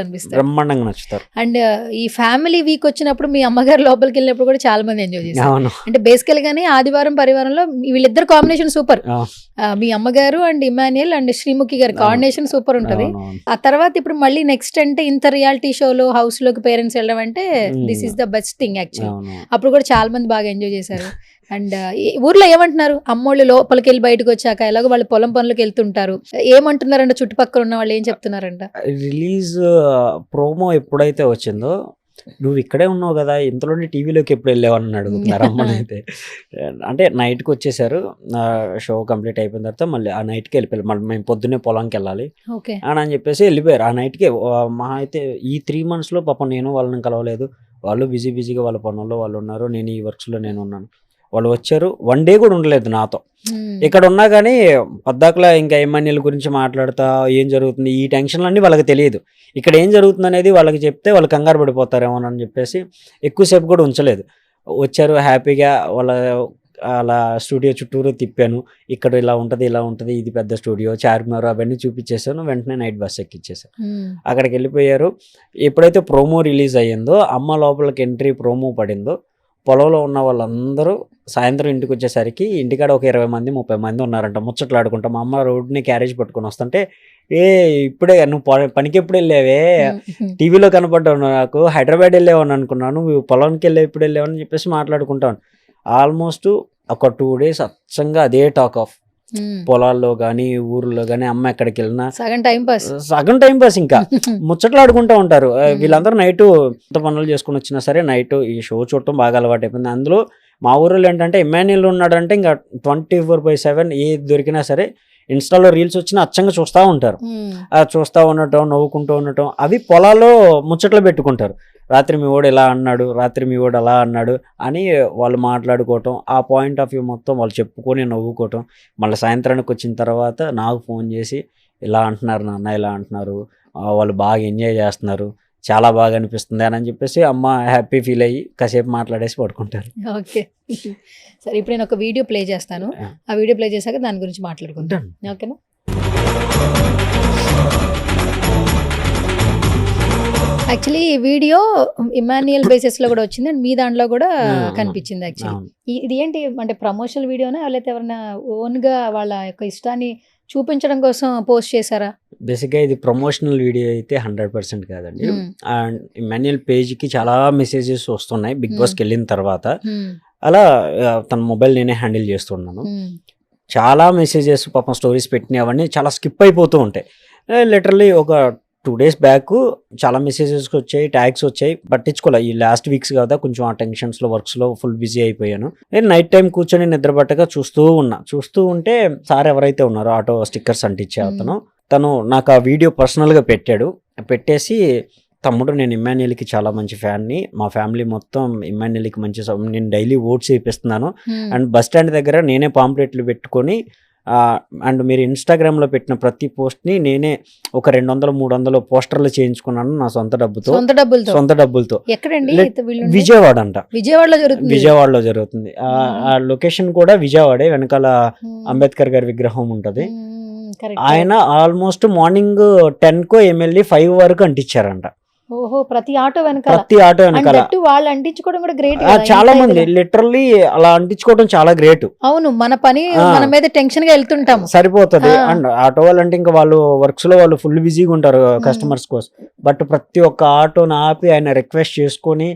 అనిపిస్తారు, బ్రహ్మాండంగా నచ్చుతారు. అండ్ ఈ ఫ్యామిలీ వీక్ వచ్చినప్పుడు మీ అమ్మగారు లోపలికి వెళ్ళినప్పుడు కూడా చాలా మంది ఎంజాయ్ చేశారు. అంటే బేసికల్ గానీ ఆదివారం పరివారంలో వీళ్ళిద్దరు కాంబినేషన్ సూపర్. మీ అమ్మగారు అండ్ ఇమాన్యుయల్ అండ్ శ్రీముఖి గారి కాంబినేషన్ సూపర్ ఉంటది. ఆ తర్వాత ఇప్పుడు మళ్ళీ నెక్స్ట్ అంటే ఇంత రియాలిటీ షోలో హౌస్ లోకి పేరెంట్స్ వెళ్ళడం అంటే this is the best thing actually. అప్పుడు కూడా చాలా మంది బాగా ఎంజాయ్ చేశారు. అండ్ ఊర్లో ఏమంటున్నారు, అమ్మోళ్ళు లోపలికి వెళ్ళి బయటకు వచ్చాక ఎలాగో వాళ్ళు పొలం పనులకు వెళ్తుంటారు, ఏమంటున్నారంట చుట్టుపక్కల ఉన్న వాళ్ళు ఏం చెప్తున్నారంట? రిలీజ్ ప్రోమో ఎప్పుడైతే వచ్చిందో నువ్వు ఇక్కడే ఉన్నావు కదా, ఇంతలోనే టీవీలోకి ఎప్పుడు వెళ్ళావని అడుగుతున్నారు అమ్మనైతే. అంటే నైట్కి వచ్చేసారు, షో కంప్లీట్ అయిపోయిన తర్వాత మళ్ళీ ఆ నైట్కి వెళ్ళిపోయారు. మళ్ళీ మేము పొద్దున్నే పొలంకి వెళ్ళాలి అని చెప్పేసి వెళ్ళిపోయారు. ఆ నైట్కి మా అయితే ఈ 3 monthsలో పాపం నేను వాళ్ళని కలవలేదు, వాళ్ళు బిజీగా వాళ్ళ పనుల్లో వాళ్ళు ఉన్నారు, నేను ఈ వర్క్స్లో నేను ఉన్నాను. వాళ్ళు వచ్చారు, 1 day కూడా ఉండలేదు నాతో. ఇక్కడ ఉన్నా కానీ పద్దాకలా ఇంకా ఎమ్మెల్యేల గురించి మాట్లాడుతా ఏం జరుగుతుంది ఈ టెన్షన్లన్నీ వాళ్ళకి తెలియదు. ఇక్కడ ఏం జరుగుతుంది అనేది వాళ్ళకి చెప్తే వాళ్ళు కంగారు పడిపోతారేమో అని చెప్పేసి ఎక్కువసేపు కూడా ఉంచలేదు. వచ్చారు హ్యాపీగా, వాళ్ళ అలా స్టూడియో చుట్టూరు తిప్పాను. ఇక్కడ ఇలా ఉంటుంది, ఇలా ఉంటుంది, ఇది పెద్ద స్టూడియో, చార్మినార్ అవన్నీ చూపించేసాను. వెంటనే నైట్ బస్ ఎక్కిచ్చేసాను. అక్కడికి వెళ్ళిపోయారు. ఎప్పుడైతే ప్రోమో రిలీజ్ అయ్యిందో, అమ్మ లోపలికి ఎంట్రీ ప్రోమో పడిందో, పొలంలో ఉన్న వాళ్ళందరూ సాయంత్రం ఇంటికి వచ్చేసరికి ఇంటికాడ ఒక 20 మంది 30 మంది ఉన్నారంట ముచ్చట్లాడుకుంటా. మా అమ్మ రోడ్ని క్యారేజ్ పట్టుకొని వస్తుంటే, ఇప్పుడే నువ్వు పనికి ఎప్పుడు వెళ్ళావే, టీవీలో కనపడ్డావు, నాకు హైదరాబాద్ వెళ్ళావని అనుకున్నాను, నువ్వు పొలానికి వెళ్ళావు, ఇప్పుడు వెళ్ళావని చెప్పేసి మాట్లాడుకుంటాను. ఆల్మోస్ట్ ఒక 2 days అచ్చంగా అదే టాక్ ఆఫ్. పొలాల్లో కానీ ఊర్లో కానీ అమ్మ ఎక్కడికి వెళ్ళినా సగం టైం పాస్ ఇంకా ముచ్చట్లాడుకుంటూ ఉంటారు. వీళ్ళందరూ నైట్ ఎంత పనులు చేసుకుని వచ్చినా సరే నైట్ ఈ షో చూడటం బాగా అలవాటు అయిపోయింది. అందులో మా ఊరిలో ఏంటంటే ఇమ్మాన్యుయల్ ఉన్నాడంటే ఇంకా 24/7 ఏది దొరికినా సరే ఇన్స్టాలో రీల్స్ వచ్చినా అచ్చంగా చూస్తూ ఉంటారు. చూస్తూ ఉండటం, నవ్వుకుంటూ ఉండటం, అవి పొలాల్లో ముచ్చట్లు పెట్టుకుంటారు. రాత్రి మీ వాడు ఇలా అన్నాడు, రాత్రి మీ వాడు అలా అన్నాడు అని వాళ్ళు మాట్లాడుకోవటం, ఆ పాయింట్ ఆఫ్ వ్యూ మొత్తం వాళ్ళు చెప్పుకొని నవ్వుకోవటం. మళ్ళీ సాయంత్రానికి వచ్చిన తర్వాత నాకు ఫోన్ చేసి ఇలా అంటున్నారు నాన్న, ఇలా అంటున్నారు, వాళ్ళు బాగా ఎంజాయ్ చేస్తున్నారు, చాలా బాగా అనిపిస్తుంది అని చెప్పేసి అమ్మ హ్యాపీ ఫీల్ అయ్యి కాసేపు మాట్లాడేసి పడుకుంటారు. ఓకే, సరే ఇప్పుడు నేను ఒక వీడియో ప్లే చేస్తాను. ఆ వీడియో ప్లే చేశాక దాని గురించి మాట్లాడుకుంటాను. ఓకేనా? యాక్చువల్లీ ఈ వీడియో ఇమాన్యుయల్ బేసిస్ లో కూడా వచ్చింది అండ్ మీ దాంట్లో కూడా కనిపించింది. యాక్చువల్లీ ఇది ఏంటి అంటే ప్రమోషనల్ వీడియోనా లేకపోతే ఎవరైనా ఓన్ గా వాళ్ళ యొక్క ఇష్టాన్ని చూపించడం కోసం పోస్ట్ చేశారా? బేసిక్గా ఇది ప్రమోషనల్ వీడియో అయితే 100% కాదండి. అండ్ ఇమాన్యుయల్ పేజ్కి చాలా మెసేజెస్ వస్తున్నాయి బిగ్ బాస్కి వెళ్ళిన తర్వాత. అలా తన మొబైల్ నేనే హ్యాండిల్ చేస్తున్నాను. చాలా మెసేజెస్ పాపం స్టోరీస్ పెట్టినవన్నీ చాలా స్కిప్ అయిపోతూ ఉంటాయి. లిటరల్లీ ఒక 2 days బ్యాక్ చాలా మెసేజెస్ వచ్చాయి, ట్యాగ్స్ వచ్చాయి, పట్టించుకోలే. ఈ లాస్ట్ వీక్స్ కదా కొంచెం ఆ టెన్షన్స్లో వర్క్స్లో ఫుల్ బిజీ అయిపోయాను. నేను నైట్ టైం కూర్చొని నిద్రపట్టగా చూస్తూ ఉంటే సార్ ఎవరైతే ఉన్నారో ఆటో స్టిక్కర్స్ అంటించే అతను, తను నాకు ఆ వీడియో పర్సనల్గా పెట్టేసి తమ్ముడు నేను ఇమ్మాన్యుయల్కి చాలా మంచి ఫ్యాన్ని, మా ఫ్యామిలీ మొత్తం ఇమ్మాన్యుయల్కి మంచి, నేను డైలీ ఓట్స్ వేపిస్తున్నాను అండ్ బస్ స్టాండ్ దగ్గర నేనే పాంప్లెట్లు పెట్టుకొని అండ్ మీరు ఇన్స్టాగ్రామ్లో పెట్టిన ప్రతి పోస్ట్ని నేనే ఒక 200-300 పోస్టర్లు చేయించుకున్నాను నా సొంత డబ్బులతో. ఎక్కడండి? విజయవాడ అంట. విజయవాడలో జరుగుతుంది. ఆ లొకేషన్ కూడా విజయవాడే. వెనకాల అంబేద్కర్ గారి విగ్రహం ఉంటది. ఆయన ఆల్మోస్ట్ మార్నింగ్ 10 ఎమ్మెల్యే 5 వరకు అంటించారంట. ఓహో, ప్రతి ఆటో వెనకాల వాళ్ళు అంటించుకోవడం కూడా గ్రేట్. చాలా మంది లిటరల్లీ అలా అంటించుకోవడం చాలా గ్రేట్. అవును, మన పని మన మీద టెన్షన్ గా వెళ్తుంటాం, సరిపోతుంది. అండ్ ఆటో వాళ్ళు అంటే ఇంకా వాళ్ళు వర్క్స్ లో వాళ్ళు ఫుల్ బిజీగా ఉంటారు కస్టమర్స్ కోసం. బట్ ప్రతి ఒక్క ఆటోని ఆపి ఆయన రిక్వెస్ట్ చేసుకొని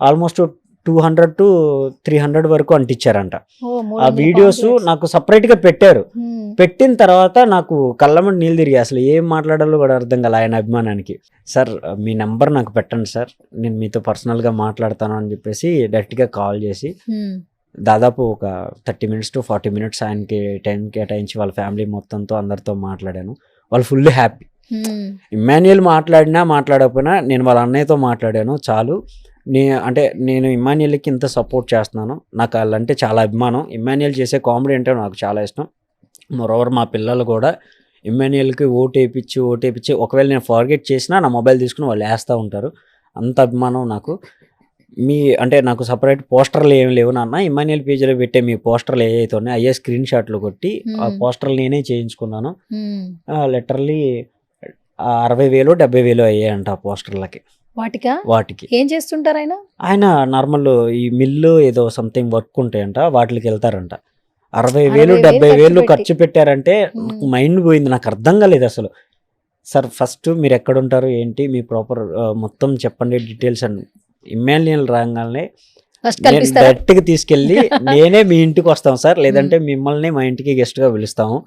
ఆల్మోస్ట్ 200-300 వరకు అంటించారంట. ఆ వీడియోస్ నాకు సపరేట్ గా పెట్టారు. పెట్టిన తర్వాత నాకు కళ్ళమని నీళ్ళు తిరిగి అసలు ఏం మాట్లాడాలో కూడా అర్థం కాలే ఆయన అభిమానానికి. సార్ మీ నెంబర్ నాకు పెట్టండి సార్, నేను మీతో పర్సనల్గా మాట్లాడతాను అని చెప్పేసి డైరెక్ట్గా కాల్ చేసి దాదాపు ఒక 30 minutes to 40 minutes ఆయనకి టైం కేటాయించి వాళ్ళ ఫ్యామిలీ మొత్తంతో అందరితో మాట్లాడాను. వాళ్ళు ఫుల్ హ్యాపీ. ఇమ్మాన్యుయల్ మాట్లాడకపోయినా నేను వాళ్ళ అన్నయ్యతో మాట్లాడాను చాలు. నేను ఇమ్మాన్యుయల్కి ఇంత సపోర్ట్ చేస్తున్నాను, నాకు వాళ్ళంటే చాలా అభిమానం. ఇమ్మాన్యుయల్ చేసే కామెడీ అంటే నాకు చాలా ఇష్టం. మరోవర్ మా పిల్లలు కూడా ఇమ్మాన్యుయల్కి ఓటేపించి ఒకవేళ నేను ఫార్గెట్ చేసినా నా మొబైల్ తీసుకుని వాళ్ళు వేస్తూ ఉంటారు. అంత అభిమానం నాకు. నాకు సపరేట్ పోస్టర్లు ఏమి లేవు నాన్న, ఇమ్మాన్యుయల్ పేజీలో పెట్టే మీ పోస్టర్లు ఏవైతే ఉన్నాయో అయ్యే స్క్రీన్ షాట్లు కొట్టి ఆ పోస్టర్లు నేనే చేయించుకున్నాను. లిటరల్లీ 60,000-70,000 అయ్యాయంట ఆ పోస్టర్లకి. వాటికి ఏం చేస్తుంటారు ఆయన నార్మల్ ఈ మిల్లు ఏదో సంథింగ్ వర్క్ ఉంటాయంట, వాటికి వెళ్తారంట. 60,000-70,000 ఖర్చు పెట్టారంటే మైండ్ పోయింది, నాకు అర్థం కాలేదు అసలు. సార్ ఫస్ట్ మీరు ఎక్కడ ఉంటారు ఏంటి మీ ప్రాపర్ మొత్తం చెప్పండి డీటెయిల్స్ అని. ఇమ్మాన్యుయల్ రాగానే డైరెక్ట్గా తీసుకెళ్ళి నేనే మీ ఇంటికి వస్తాం సార్, లేదంటే మిమ్మల్ని మా ఇంటికి గెస్ట్గా పిలుస్తాము,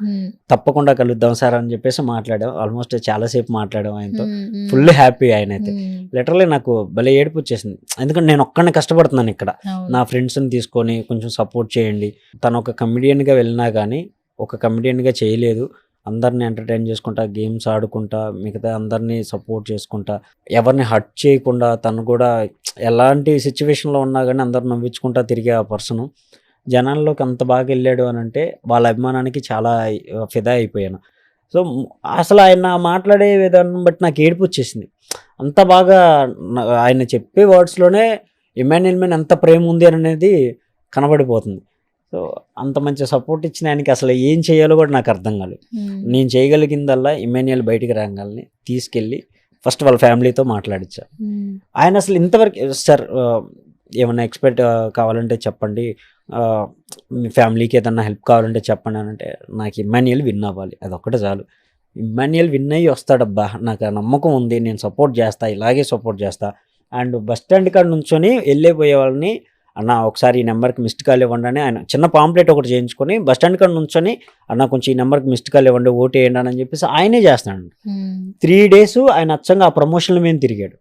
తప్పకుండా కలుద్దాం సార్ అని చెప్పేసి మాట్లాడాం. ఆల్మోస్ట్ చాలాసేపు మాట్లాడాం ఆయనతో. ఫుల్ హ్యాపీ ఆయన అయితే. లిటరల్లీ నాకు భలే ఏడుపు వచ్చేసింది, ఎందుకంటే నేను ఒక్కడిని కష్టపడుతున్నాను ఇక్కడ. నా ఫ్రెండ్స్ని తీసుకొని కొంచెం సపోర్ట్ చేయండి. తను ఒక కమెడియన్గా వెళ్ళినా కానీ ఒక కమెడియన్గా చేయలేదు. అందరిని ఎంటర్టైన్ చేసుకుంటా, గేమ్స్ ఆడుకుంటా, మిగతా అందరినీ సపోర్ట్ చేసుకుంటా, ఎవరిని హర్ట్ చేయకుండా, తను కూడా ఎలాంటి సిచ్యువేషన్లో ఉన్నా కానీ అందరు నవ్వించుకుంటా తిరిగే ఆ పర్సన్ జనాల్లోకి అంత బాగా వెళ్ళాడు అని అంటే వాళ్ళ అభిమానానికి చాలా ఫిదా అయిపోయాను. సో అసలు ఆయన మాట్లాడే విధానం బట్టి నాకు ఏడుపు వచ్చేసింది. అంత బాగా ఆయన చెప్పే వర్డ్స్లోనే ఇమ్మాన్యుయల్ మీద ఎంత ప్రేమ ఉంది అనేది కనబడిపోతుంది. సో అంత మంచి సపోర్ట్ ఇచ్చిన ఆయనకి అసలు ఏం చేయాలో కూడా నాకు అర్థం కాలేదు. నేను చేయగలిగిందల్లా ఇమాన్యుయల్ బయటికి రాగాలని తీసుకెళ్ళి ఫస్ట్ వాళ్ళ ఫ్యామిలీతో మాట్లాడించా. ఆయన అసలు ఇంతవరకు సార్ ఏమన్నా ఎక్స్పెక్ట్ కావాలంటే చెప్పండి, మీ ఫ్యామిలీకి ఏదన్నా హెల్ప్ కావాలంటే చెప్పండి అని అంటే, నాకు ఇమాన్యుయల్ విన్ అవ్వాలి, అదొక్కటే చాలు. ఇమాన్యుయల్ విన్ అయ్యి వస్తాడబ్బా, నాకు ఆ నమ్మకం ఉంది, నేను సపోర్ట్ చేస్తా, ఇలాగే సపోర్ట్ చేస్తా. అండ్ బస్ స్టాండ్ కాడ నుంచొని వెళ్ళిపోయే వాళ్ళని, అన్న ఒకసారి ఈ నెంబర్కి మిస్డ్ కాల్ ఇవ్వండి అని ఆయన చిన్న పాంప్లెట్ ఒకటి చేయించుకొని బస్ స్టాండ్ కాడ నుంచొని, అన్న కొంచెం ఈ నెంబర్కి మిస్డ్ కాల్ ఇవ్వండి, ఓటు వేయండి అని చెప్పేసి ఆయనే చేస్తాడు. 3 days ఆయన అచ్చంగా ఆ ప్రమోషన్ల మీద తిరిగాడు.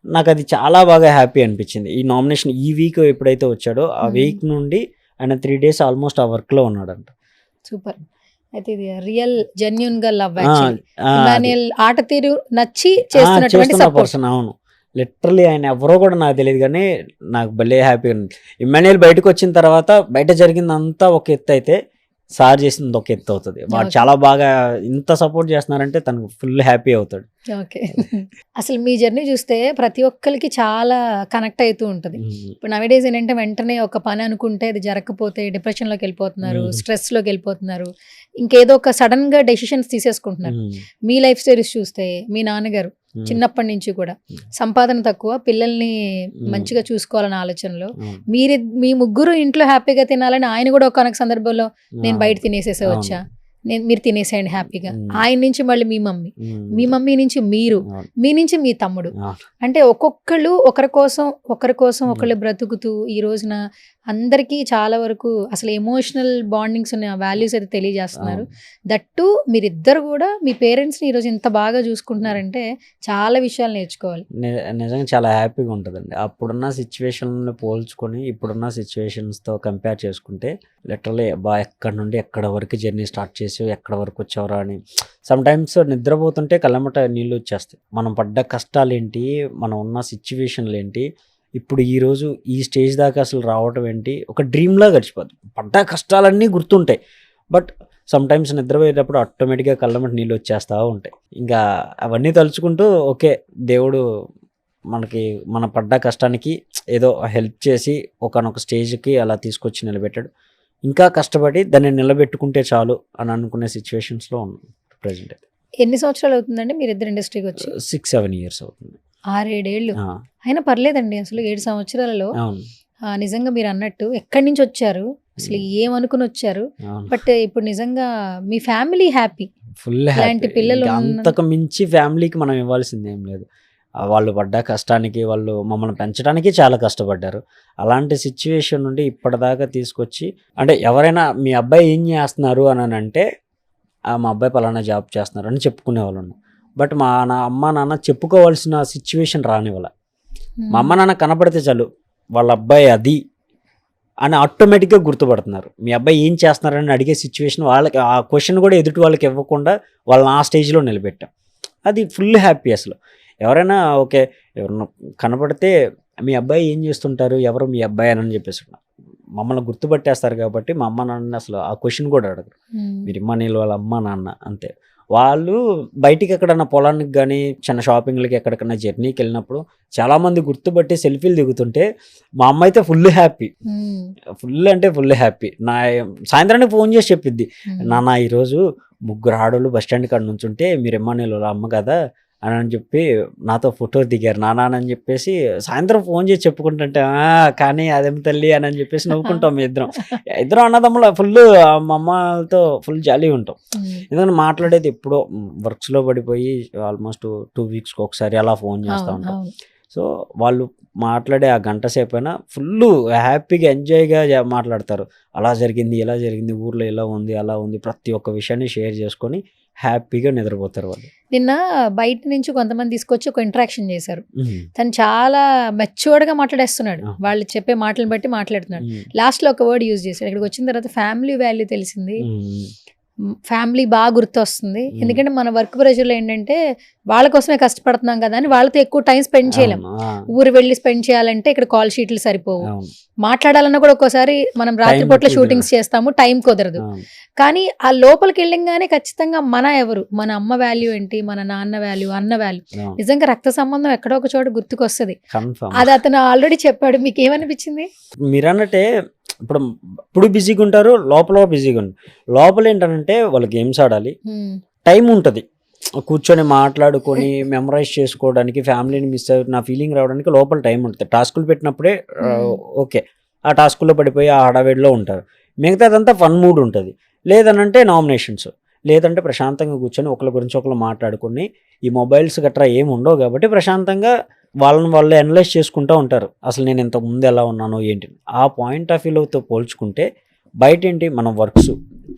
నాకు అది చాలా బాగా హ్యాపీ అనిపించింది. ఈ నామినేషన్ ఈ వీక్ ఎప్పుడైతే వచ్చాడో ఆ వీక్ నుండి ఆయన 3 days ఆల్మోస్ట్ ఆ వర్క్లో ఉన్నాడంట. సూపర్. అయితే ఇది రియల్ జెన్యూన్ గా లవ్ ఇమాన్యుయల్ ఆట తీరు నచ్చి చేస్తున్నటువంటి సపోర్ట్. పర్సన్. అవును, లిటరలీ ఆయన ఎవరో కూడా నాకు తెలియదు, కానీ నాకు భలే హ్యాపీగా ఉంది. ఇమాన్యుయల్ బయటకు వచ్చిన తర్వాత బయట జరిగిందంతా ఒక ఎత్తు అయితే సార్ చేసింది ఒక ఎత్తు అవుతుంది. వాడు చాలా బాగా ఇంత సపోర్ట్ చేస్తున్నారంటే తనకు ఫుల్ హ్యాపీ అవుతాడు. ఓకే. అసలు మీ జర్నీ చూస్తే ప్రతి ఒక్కరికి చాలా కనెక్ట్ అవుతూ ఉంటుంది. ఇప్పుడు నవేడేస్ ఏంటంటే వెంటనే ఒక పని అనుకుంటే అది జరగకపోతే డిప్రెషన్లోకి వెళ్ళిపోతున్నారు, స్ట్రెస్లోకి వెళ్ళిపోతున్నారు, ఇంకేదో ఒక సడన్ గా డెసిషన్స్ తీసేసుకుంటున్నారు. మీ లైఫ్ స్టోరీస్ చూస్తే మీ నాన్నగారు చిన్నప్పటి నుంచి కూడా సంపాదన తక్కువ, పిల్లల్ని మంచిగా చూసుకోవాలన్న ఆలోచనలో మీ ముగ్గురు ఇంట్లో హ్యాపీగా తినాలని ఆయన కూడా ఒక సందర్భంలో నేను బయట తినేసేసే వచ్చా, మీరు తినేసేయండి హ్యాపీగా. ఆయన నుంచి మళ్ళీ మీ మమ్మీ నుంచి మీరు, మీ నుంచి మీ తమ్ముడు, అంటే ఒక్కొక్కళ్ళు ఒకరి కోసం ఒకళ్ళు బ్రతుకుతూ ఈ రోజున అందరికీ చాలా వరకు అసలు ఎమోషనల్ బాండింగ్స్ ఉన్న వాల్యూస్ అయితే తెలియజేస్తున్నారు. దట్టు మీరిద్దరు కూడా మీ పేరెంట్స్ని ఈరోజు ఇంత బాగా చూసుకుంటున్నారంటే చాలా విషయాలు నేర్చుకోవాలి. నిజంగా చాలా హ్యాపీగా ఉంటుందండి. అప్పుడున్న సిచ్యువేషన్లను పోల్చుకొని ఇప్పుడున్న సిచ్యువేషన్స్తో కంపేర్ చేసుకుంటే లిటరలీ ఎక్కడి నుండి ఎక్కడ వరకు జర్నీ స్టార్ట్ చేసి ఎక్కడ వరకు వచ్చేవరా అని సమ్ టైమ్స్ నిద్రపోతుంటే కళ్ళమట నీళ్ళు వచ్చేస్తాయి. మనం పడ్డ కష్టాలు ఏంటి, మనం ఉన్న సిచ్యువేషన్లు ఏంటి, ఇప్పుడు ఈరోజు ఈ స్టేజ్ దాకా అసలు రావటం ఏంటి, ఒక డ్రీమ్లా గడిచిపోతుంది. పడ్డ కష్టాలన్నీ గుర్తుంటాయి, బట్ సమ్ టైమ్స్ నిద్రపోయేటప్పుడు ఆటోమేటిక్గా కళ్ళమట నీళ్ళు వచ్చేస్తూ ఉంటాయి. ఇంకా అవన్నీ తలుచుకుంటూ ఓకే, దేవుడు మనకి మన పడ్డ కష్టానికి ఏదో హెల్ప్ చేసి ఒకనొక స్టేజ్కి అలా తీసుకొచ్చి నిలబెట్టాడు. ఇంకా కష్టపడి దాన్ని నిలబెట్టుకుంటే చాలు అని అనుకునే సిచ్యువేషన్స్లో ఉన్నాం ప్రజెంట్. ఎన్ని సంవత్సరాలు అవుతుందండి మీరిద్దరు ఇండస్ట్రీకి వచ్చి? 6-7 years అవుతుంది. 6-7 ఏళ్ళు అయినా పర్లేదండి. అసలు 7 సంవత్సరాలలో నిజంగా మీరు అన్నట్టు ఎక్కడి నుంచి వచ్చారు, అసలు ఏమనుకుని వచ్చారు, బట్ ఇప్పుడు నిజంగా మీ ఫ్యామిలీ హ్యాపీ, ఫుల్ హ్యాపీ. పిల్లలు అంతకు మించి ఫ్యామిలీకి మనం ఇవ్వాల్సింది ఏం లేదు. వాళ్ళు పడ్డ కష్టానికి, వాళ్ళు మమ్మల్ని పెంచడానికి చాలా కష్టపడ్డారు. అలాంటి సిచ్యువేషన్ నుండి ఇప్పటిదాకా తీసుకొచ్చి, అంటే ఎవరైనా మీ అబ్బాయి ఏం చేస్తున్నారు అని అంటే మా అబ్బాయి పలానా జాబ్ చేస్తున్నారు అని చెప్పుకునేవాళ్ళు. బట్ మా అమ్మ నాన్న చెప్పుకోవాల్సిన సిచ్యువేషన్ రానివ్వాల. మా అమ్మ నాన్న కనపడితే చాలు వాళ్ళ అబ్బాయి అది అని ఆటోమేటిక్గా గుర్తుపడుతున్నారు. మీ అబ్బాయి ఏం చేస్తున్నారని అడిగే సిచ్యువేషన్ వాళ్ళకి, ఆ క్వశ్చన్ కూడా ఎదుటి వాళ్ళకి ఇవ్వకుండా వాళ్ళని ఆ స్టేజ్లో నిలబెట్టాం. అది ఫుల్ హ్యాపీ. అసలు ఎవరైనా ఓకే, ఎవరన్నా కనపడితే మీ అబ్బాయి ఏం చేస్తుంటారు, ఎవరు మీ అబ్బాయి అని చెప్పేసి మమ్మల్ని గుర్తుపట్టేస్తారు. కాబట్టి మా అమ్మ నాన్న అసలు ఆ క్వశ్చన్ కూడా అడగరు. మీరు ఇమ్మానీయుల్ వాళ్ళ అమ్మ నాన్న అంతే. వాళ్ళు బయటికి ఎక్కడన్నా పొలానికి కానీ చిన్న షాపింగ్లకి ఎక్కడికన్నా జర్నీకి వెళ్ళినప్పుడు చాలామంది గుర్తుపట్టి సెల్ఫీలు దిగుతుంటే మా అమ్మ అయితే ఫుల్ హ్యాపీ, ఫుల్ అంటే ఫుల్ హ్యాపీ. నా సాయంత్రానికి ఫోన్ చేసి చెప్పిద్ది, నాన్న ఈరోజు 3 ఆడోళ్ళు బస్ స్టాండ్ కాడ నుంచి ఉంటే మీరు ఇమ్మానీయుల్ వాళ్ళ అమ్మ కదా అని చెప్పి నాతో ఫోటో దిగారు నాన్న అని చెప్పేసి సాయంత్రం ఫోన్ చేసి చెప్పుకుంటుంటే, కానీ అదేం తల్లి అని చెప్పేసి నవ్వుకుంటాం. ఇద్దరం అన్నదమ్ముల ఫుల్ మా అమ్మతో ఫుల్ జాలీ ఉంటాం. ఎందుకంటే మాట్లాడేది ఎప్పుడో వర్క్స్లో పడిపోయి ఆల్మోస్ట్ 2 weeks ఒకసారి అలా ఫోన్ చేస్తూ ఉంటాం. సో వాళ్ళు మాట్లాడే ఆ గంట సేపు అయినా ఫుల్ హ్యాపీగా ఎంజాయ్గా మాట్లాడతారు. అలా జరిగింది, ఇలా జరిగింది, ఊర్లో ఇలా ఉంది, అలా ఉంది, ప్రతి ఒక్క విషయాన్ని షేర్ చేసుకొని హ్యాపీగా నిద్రపోతారు వాళ్ళు. నిన్న బయట నుంచి కొంతమంది తీసుకొచ్చి ఒక ఇంటరాక్షన్ చేశారు. తను చాలా మెచ్యూర్డ్గా మాట్లాడేస్తున్నాడు, వాళ్ళు చెప్పే మాటలను బట్టి మాట్లాడుతున్నాడు. లాస్ట్లో ఒక వర్డ్ యూజ్ చేశాడు. ఇక్కడికి వచ్చిన తర్వాత ఫ్యామిలీ వాల్యూ తెలిసింది, ఫ్యామిలీ బాగా గుర్తొస్తుంది. ఎందుకంటే మన వర్క్ ప్రెషర్లో ఏంటంటే వాళ్ళ కోసమే కష్టపడుతున్నాం కదా అని వాళ్ళతో ఎక్కువ టైం స్పెండ్ చేయలేం. ఊరు వెళ్ళి స్పెండ్ చేయాలంటే ఇక్కడ కాల్ షీట్లు సరిపోవు, మాట్లాడాలన్నా కూడా ఒక్కోసారి మనం రాత్రిపూట్ల షూటింగ్స్ చేస్తాము, టైం కుదరదు. కానీ ఆ లోపలికి వెళ్ళంగానే ఖచ్చితంగా మన ఎవరు, మన అమ్మ వాల్యూ ఏంటి, మన నాన్న వాల్యూ, అన్న వాల్యూ, నిజంగా రక్త సంబంధం ఎక్కడో ఒక చోట గుర్తుకొస్తుంది. అది అతను ఆల్రెడీ చెప్పాడు. మీకు ఏమనిపించింది? మీరు అన్నట్టే ఇప్పుడు బిజీగా ఉంటారు, లోపల బిజీగా ఉంటారు. లోపల ఏంటంటే వాళ్ళు గేమ్స్ ఆడాలి, టైం ఉంటుంది కూర్చొని మాట్లాడుకొని మెమరైజ్ చేసుకోవడానికి, ఫ్యామిలీని మిస్ అయ్యి నా ఫీలింగ్ రావడానికి లోపల టైం ఉంటుంది. టాస్కులు పెట్టినప్పుడే ఓకే ఆ టాస్కుల్లో పడిపోయి ఆ హడావిడిలో ఉంటారు. మిగతాదంతా ఫన్ మూడ్ ఉంటుంది. లేదనంటే నామినేషన్స్, లేదంటే ప్రశాంతంగా కూర్చొని ఒకరి గురించి ఒకరు మాట్లాడుకొని, ఈ మొబైల్స్ గట్రా ఏమి ఉండవు కాబట్టి ప్రశాంతంగా వాళ్ళు అనలైజ్ చేసుకుంటూ ఉంటారు. అసలు నేను ఇంతకు ముందు ఎలా ఉన్నానో ఏంటి ఆ పాయింట్ ఆఫ్ వ్యూతో పోల్చుకుంటే బయట ఏంటి మన వర్క్స్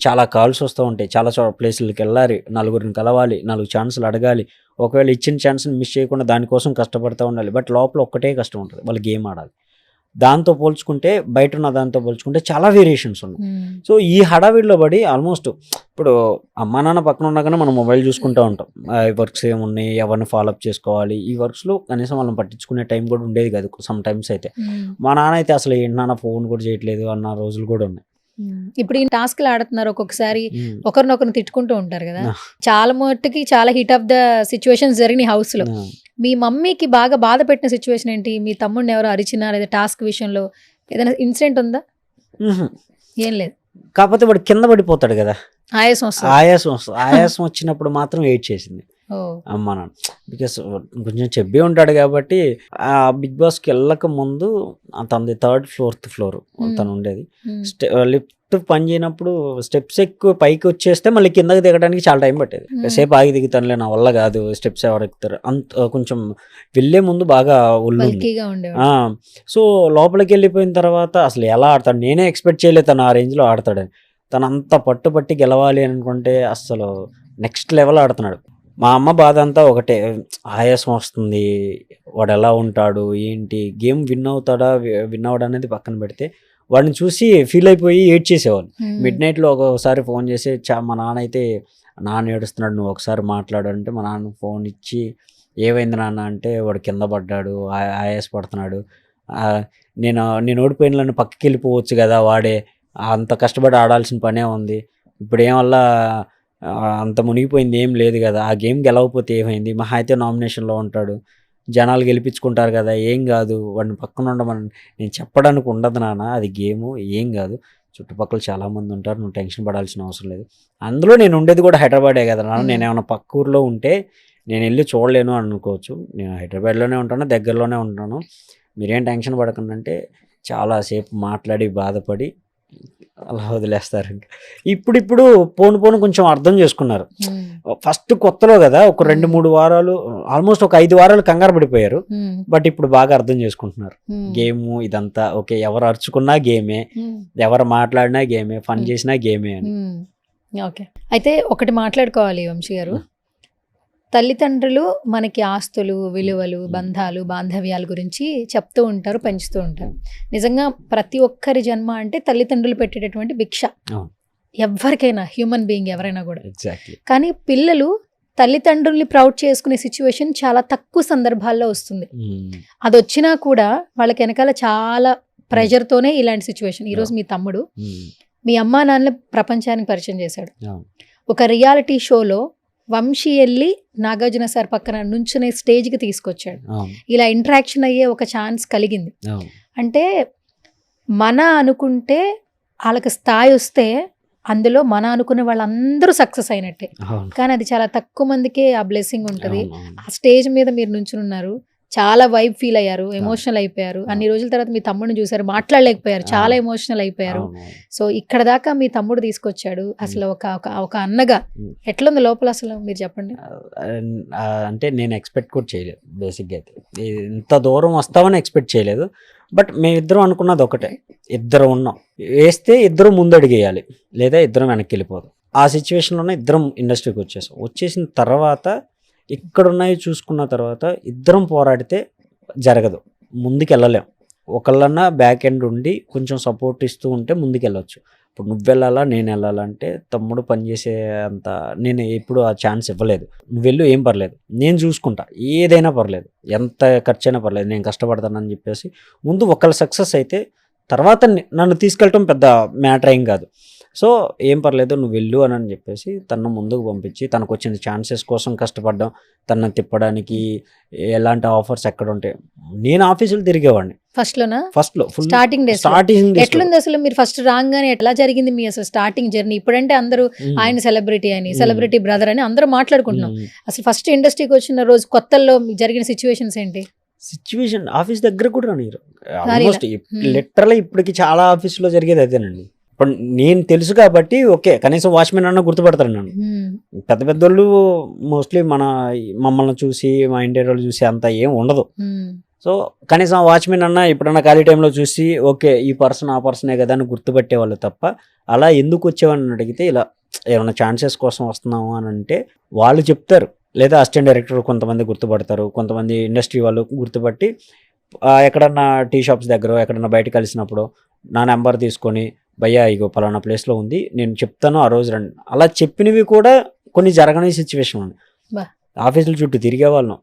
చాలా కాల్స్ వస్తూ ఉంటాయి, చాలా ప్లేసులకి వెళ్ళాలి, నలుగురిని కలవాలి, 4 ఛాన్సులు అడగాలి, ఒకవేళ ఇచ్చిన ఛాన్స్ని మిస్ చేయకుండా దానికోసం కష్టపడుతూ ఉండాలి. బట్ లోపల ఒక్కటే కష్టం ఉంటుంది, వాళ్ళు గేమ్ ఆడాలి. దాంతో పోల్చుకుంటే బయట ఉన్న దాంతో పోల్చుకుంటే చాలా వేరియేషన్స్ ఉన్నాయి. సో ఈ హడావిడిలో పడి ఆల్మోస్ట్ ఇప్పుడు అమ్మా నాన్న పక్కన ఉన్నా కానీ మనం మొబైల్ చూసుకుంటూ ఉంటాం. ఈ వర్క్స్ ఏమున్నాయి, ఎవరిని ఫాలోఅప్ చేసుకోవాలి, ఈ వర్క్స్లో కనీసం వాళ్ళని పట్టించుకునే టైం కూడా ఉండేది కాదు సమ్ టైమ్స్. అయితే మా నాన్న అయితే అసలు ఏంటి నాన్న ఫోన్ కూడా చేయట్లేదు అన్న రోజులు కూడా ఉన్నాయి. ఇప్పుడు ఈ టాస్క్లు ఆడుతున్నారు, ఒక్కొక్కసారి ఒకరినొకరిని తిట్టుకుంటూ ఉంటారు కదా. చాలా మట్టుకి చాలా హిట్ ఆఫ్ ద సిచ్యువేషన్స్ జరిగినాయి హౌస్ లో. మీ మమ్మీకి బాగా బాధ పెట్టిన సిచ్యువేషన్ ఏంటి? మీ తమ్ముడిని ఎవరు అరిచినా లేదా టాస్క్ విషయంలో ఏదైనా ఇన్సిడెంట్ ఉందా? ఏం లేదు, కాకపోతే వాడు కింద పడిపోతాడు కదా, ఆయాసం వస్తుంది. ఆయాసం వచ్చినప్పుడు మాత్రం వెయిట్ చేసింది అమ్మ నాన్న. బికాస్ కొంచెం చెప్పి ఉంటాడు కాబట్టి. ఆ బిగ్ బాస్కి వెళ్ళక ముందు తనది 3rd, 4th ఫ్లోర్ తను ఉండేది. లిఫ్ట్ పని చేయనప్పుడు స్టెప్స్ ఎక్కువ పైకి వచ్చేస్తే మళ్ళీ కిందకి దిగడానికి చాలా టైం పట్టేది. సేపు ఆగి దిగుతానులే, నా వల్ల కాదు, స్టెప్స్ ఎవరు ఎక్కుతారు అంత కొంచెం వెళ్ళే ముందు బాగా ఒళ్ళు. సో లోపలికి వెళ్ళిపోయిన తర్వాత అసలు ఎలా ఆడతాడు నేనే ఎక్స్పెక్ట్ చేయలేదు తను ఆ రేంజ్లో ఆడతాడని. తను అంత పట్టుబట్టి గెలవాలి అనుకుంటే అసలు నెక్స్ట్ లెవెల్ ఆడుతున్నాడు. మా అమ్మ బాధ అంతా ఒకటే, ఆయాసం వస్తుంది, వాడు ఎలా ఉంటాడు ఏంటి, గేమ్ విన్ అవ్వడం అనేది పక్కన పెడితే వాడిని చూసి ఫీల్ అయిపోయి ఏడ్ చేసేవాళ్ళు. మిడ్ నైట్లో ఒకసారి ఫోన్ చేసి మా నాన్న అయితే నాన్న ఏడుస్తున్నాడు, నువ్వు ఒకసారి మాట్లాడు అంటే మా నాన్న ఫోన్ ఇచ్చి ఏమైంది నాన్న అంటే వాడు కింద పడ్డాడు, ఆయాస పడుతున్నాడు, నేను ఓడిపోయిన నన్ను పక్కకి వెళ్ళిపోవచ్చు కదా, వాడే అంత కష్టపడి ఆడాల్సిన పనే ఉంది, ఇప్పుడు ఏమల్లా అంత మునిగిపోయింది ఏం లేదు కదా, ఆ గేమ్ గెలవకపోతే ఏమైంది, మహా అయితే నామినేషన్లో ఉంటాడు, జనాలు గెలిపించుకుంటారు కదా, ఏం కాదు, వాడిని పక్కన ఉండమని నేను చెప్పడానికి ఉండదు నాన్న, అది గేము, ఏం కాదు, చుట్టుపక్కల చాలామంది ఉంటారు, నువ్వు టెన్షన్ పడాల్సిన అవసరం లేదు. అందులో నేను ఉండేది కూడా హైదరాబాదే కదా నాన్న, నేను ఏమైనా పక్క ఊర్లో ఉంటే నేను వెళ్ళి చూడలేను అనుకోవచ్చు, నేను హైదరాబాద్లోనే ఉంటాను, దగ్గరలోనే ఉంటాను, మీరేం టెన్షన్ పడకండి అంటే చాలాసేపు మాట్లాడి బాధపడి అలా వదిలేస్తారు. ఇప్పుడు పోను కొంచెం అర్థం చేసుకున్నారు. ఫస్ట్ కొత్తలో కదా ఒక 2-3 వారాలు, ఆల్మోస్ట్ ఒక 5 వారాలు కంగారు పడిపోయారు. బట్ ఇప్పుడు బాగా అర్థం చేసుకుంటున్నారు. గేమ్ ఇదంతా ఓకే, ఎవరు అరుచుకున్నా గేమే, ఎవరు మాట్లాడినా గేమే, ఫన్ చేసినా గేమే అని. ఓకే, అయితే ఒకటి మాట్లాడుకోవాలి వంశీ గారు. తల్లిదండ్రులు మనకి ఆస్తులు, విలువలు, బంధాలు, బాంధవ్యాల గురించి చెప్తూ ఉంటారు, పెంచుతూ ఉంటారు. నిజంగా ప్రతి ఒక్కరి జన్మ అంటే తల్లిదండ్రులు పెట్టేటటువంటి భిక్ష, ఎవరికైనా, హ్యూమన్ బీయింగ్ ఎవరైనా కూడా. కానీ పిల్లలు తల్లిదండ్రుల్ని ప్రౌడ్ చేసుకునే సిచ్యువేషన్ చాలా తక్కువ సందర్భాల్లో వస్తుంది. అది వచ్చినా కూడా వాళ్ళకి వెనకాల చాలా ప్రెషర్తోనే ఇలాంటి సిచ్యువేషన్. ఈరోజు మీ తమ్ముడు మీ అమ్మా నాన్నల ప్రపంచానికి పరిచయం చేశాడు. ఒక రియాలిటీ షోలో వంశీ వెళ్ళి నాగార్జున సార్ పక్కన నుంచునే స్టేజ్కి తీసుకొచ్చాడు. ఇలా ఇంటరాక్షన్ అయ్యే ఒక ఛాన్స్ కలిగింది. అంటే మన అనుకుంటే వాళ్ళకి స్థాయి వస్తే అందులో మన అనుకునే వాళ్ళందరూ సక్సెస్ అయినట్టే. కానీ అది చాలా తక్కువ మందికే ఆ బ్లెస్సింగ్ ఉంటుంది. ఆ స్టేజ్ మీద మీరు నుంచున్నారు, చాలా వైబ్ ఫీల్ అయ్యారు, ఎమోషనల్ అయిపోయారు. అన్ని రోజుల తర్వాత మీ తమ్ముడిని చూసారు, మాట్లాడలేకపోయారు, చాలా ఎమోషనల్ అయిపోయారు. సో ఇక్కడ దాకా మీ తమ్ముడు తీసుకొచ్చాడు. అసలు ఒక అన్నగా ఎట్లుంది లోపల అసలు మీరు చెప్పండి. అంటే నేను ఎక్స్పెక్ట్ కూడా చేయలేదు బేసిక్గా, అయితే ఇంత దూరం వస్తామని ఎక్స్పెక్ట్ చేయలేదు. బట్ మేమిద్దరం అనుకున్నది ఒకటే, ఇద్దరు ఉన్నాం, వేస్తే ఇద్దరు ముందడిగేయాలి లేదా ఇద్దరం వెనక్కి వెళ్ళిపోదు. ఆ సిచ్యువేషన్లోనే ఇద్దరం ఇండస్ట్రీకి వచ్చేసిన తర్వాత ఇక్కడున్నాయి చూసుకున్న తర్వాత ఇద్దరం పోరాడితే జరగదు, ముందుకు వెళ్ళలేం. ఒకళ్ళన్నా బ్యాక్ ఎండ్ ఉండి కొంచెం సపోర్ట్ ఇస్తూ ఉంటే ముందుకు వెళ్ళొచ్చు. ఇప్పుడు నువ్వు వెళ్ళాలా నేను వెళ్ళాలంటే తమ్ముడు పనిచేసే అంత నేను ఎప్పుడు ఆ ఛాన్స్ ఇవ్వలేదు. నువ్వు వెళ్ళు ఏం పర్లేదు నేను చూసుకుంటా, ఏదైనా పర్లేదు, ఎంత ఖర్చు అయినా పర్లేదు, నేను కష్టపడతానని చెప్పేసి ముందు ఒకళ్ళ సక్సెస్ అయితే తర్వాత నన్ను తీసుకెళ్ళటం పెద్ద మ్యాటర్ ఏం కాదు. సో ఏం పర్లేదు నువ్వు వెళ్ళు అని చెప్పేసి తను ముందుకు పంపించి తనకు వచ్చిన ఛాన్సెస్ కోసం కష్టపడ్డాం. తనను తిప్పడానికి ఎలాంటి ఆఫర్స్ ఎక్కడ ఉంటాయి, నేను ఆఫీసులు తిరిగేవాడిని ఫస్ట్లో ఫుల్ స్టార్టింగ్ స్టార్టింగ్ ఎట్లుంది అసలు మీరు ఫస్ట్ రాగానే ఎట్లా జరిగింది మీ అసలు స్టార్టింగ్ జర్నీ? ఇప్పుడంటే అందరూ ఆయన సెలబ్రిటీ అని, సెలబ్రిటీ బ్రదర్ అని అందరూ మాట్లాడుకుంటున్నాం. అసలు ఫస్ట్ ఇండస్ట్రీకి వచ్చిన రోజు కొత్తల్లో మీకు జరిగిన సిచ్యువేషన్స్ ఏంటి? సిచ్యువేషన్ ఆఫీస్ దగ్గర కూడా రానిరు ఆల్మోస్ట్ లిటరల్లీ ఇప్పటికి చాలా ఆఫీసులో జరిగేది అదేనండి. ఇప్పుడు నేను తెలుసు కాబట్టి ఓకే, కనీసం వాచ్మెన్ అన్న గుర్తుపడతారు నన్ను. పెద్ద పెద్దోళ్ళు మోస్ట్లీ మమ్మల్ని చూసి మా ఇంటి వాళ్ళు చూసి అంత ఏం ఉండదు. సో కనీసం వాచ్మెన్ అన్న ఎప్పుడన్నా ఖాళీ టైంలో చూసి ఓకే ఈ పర్సన్ ఆ పర్సనే కదా అని గుర్తుపట్టేవాళ్ళు తప్ప అలా ఎందుకు వచ్చేవాళ్ళని అడిగితే ఇలా ఏమైనా ఛాన్సెస్ కోసం వస్తున్నాము అని అంటే వాళ్ళు చెప్తారు, లేదా అసిస్టెంట్ డైరెక్టర్ కొంతమంది గుర్తుపడతారు, కొంతమంది ఇండస్ట్రీ వాళ్ళు గుర్తుపట్టి ఎక్కడన్నా టీ షాప్స్ దగ్గర ఎక్కడన్నా బయట కలిసినప్పుడు నా నెంబర్ తీసుకొని భయ్యా ఇగో పలానా ప్లేస్లో ఉంది నేను చెప్తాను ఆ రోజు రండి. అలా చెప్పినవి కూడా కొన్ని జరగని సిచ్యువేషన్ ఉంది. ఆఫీసుల చుట్టూ తిరిగే వాళ్ళం,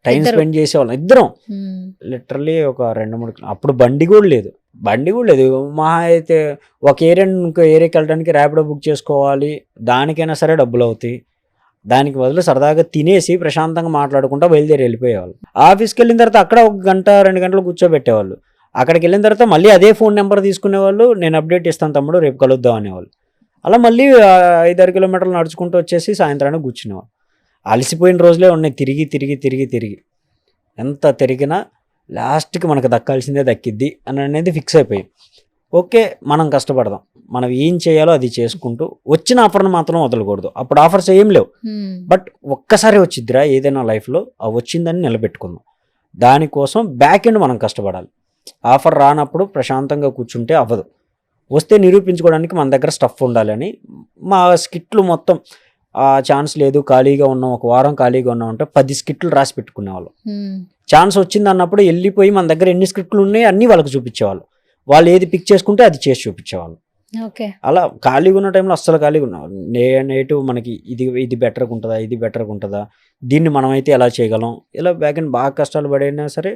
టైం స్పెండ్ చేసేవాళ్ళం ఇద్దరం. లిటరల్లీ ఒక 2-3 అప్పుడు బండి కూడా లేదు మహా అయితే ఒక ఏరియా ఇంకో ఏరియాకి వెళ్ళడానికి ర్యాపిడో బుక్ చేసుకోవాలి, దానికైనా సరే డబ్బులు అవుతాయి. దానికి బదులు సరదాగా తినేసి ప్రశాంతంగా మాట్లాడుకుంటూ బయలుదేరి వెళ్ళిపోయేవాళ్ళు. ఆఫీస్కి వెళ్ళిన తర్వాత అక్కడ 1-2 గంటలు కూర్చోబెట్టేవాళ్ళు. అక్కడికి వెళ్ళిన తర్వాత మళ్ళీ అదే ఫోన్ నెంబర్ తీసుకునేవాళ్ళు, నేను అప్డేట్ ఇస్తాను తమ్ముడు రేపు కలుద్దాం అనేవాళ్ళు. అలా మళ్ళీ 5-6 కిలోమీటర్లు నడుచుకుంటూ వచ్చేసి సాయంత్రానికి కూర్చునేవాళ్ళు. అలసిపోయిన రోజులే ఉన్నాయి. తిరిగి ఎంత తిరిగినా లాస్ట్కి మనకు దక్కాల్సిందే దక్కిద్ది అని అనేది ఫిక్స్ అయిపోయి ఓకే మనం కష్టపడదాం, మనం ఏం చేయాలో అది చేసుకుంటూ వచ్చిన ఆఫర్ను మాత్రం వదలకూడదు. అప్పుడు ఆఫర్స్ ఏం లేవు, బట్ ఒక్కసారి వచ్చిద్దిరా ఏదైనా లైఫ్లో, ఆ వచ్చిందని నిలబెట్టుకుందాం. దానికోసం బ్యాక్ ఎండ్ మనం కష్టపడాలి. ఆఫర్ రానప్పుడు ప్రశాంతంగా కూర్చుంటే అవ్వదు, వస్తే నిరూపించుకోవడానికి మన దగ్గర స్టఫ్ ఉండాలని మా స్కిట్లు మొత్తం ఛాన్స్ లేదు ఖాళీగా ఉన్నాం, ఒక వారం ఖాళీగా ఉన్నాం అంటే 10 స్కిట్లు రాసి పెట్టుకునేవాళ్ళు. ఛాన్స్ వచ్చింది అన్నప్పుడు వెళ్ళిపోయి మన దగ్గర ఎన్ని స్క్రిప్ట్లు ఉన్నాయి అన్నీ వాళ్ళకి చూపించేవాళ్ళు. వాళ్ళు ఏది పిక్ చేసుకుంటే అది చేసి చూపించేవాళ్ళు. అలా ఖాళీగా ఉన్న టైంలో అస్సలు ఖాళీగా ఉన్నాం. నేటివ్ మనకి ఇది బెటర్గా ఉంటుందా, ఇది బెటర్గా ఉంటుందా, దీన్ని మనమైతే ఎలా చేయగలం, ఇలా బ్యాక్ అండ్ బాగా కష్టాలు పడైనా సరే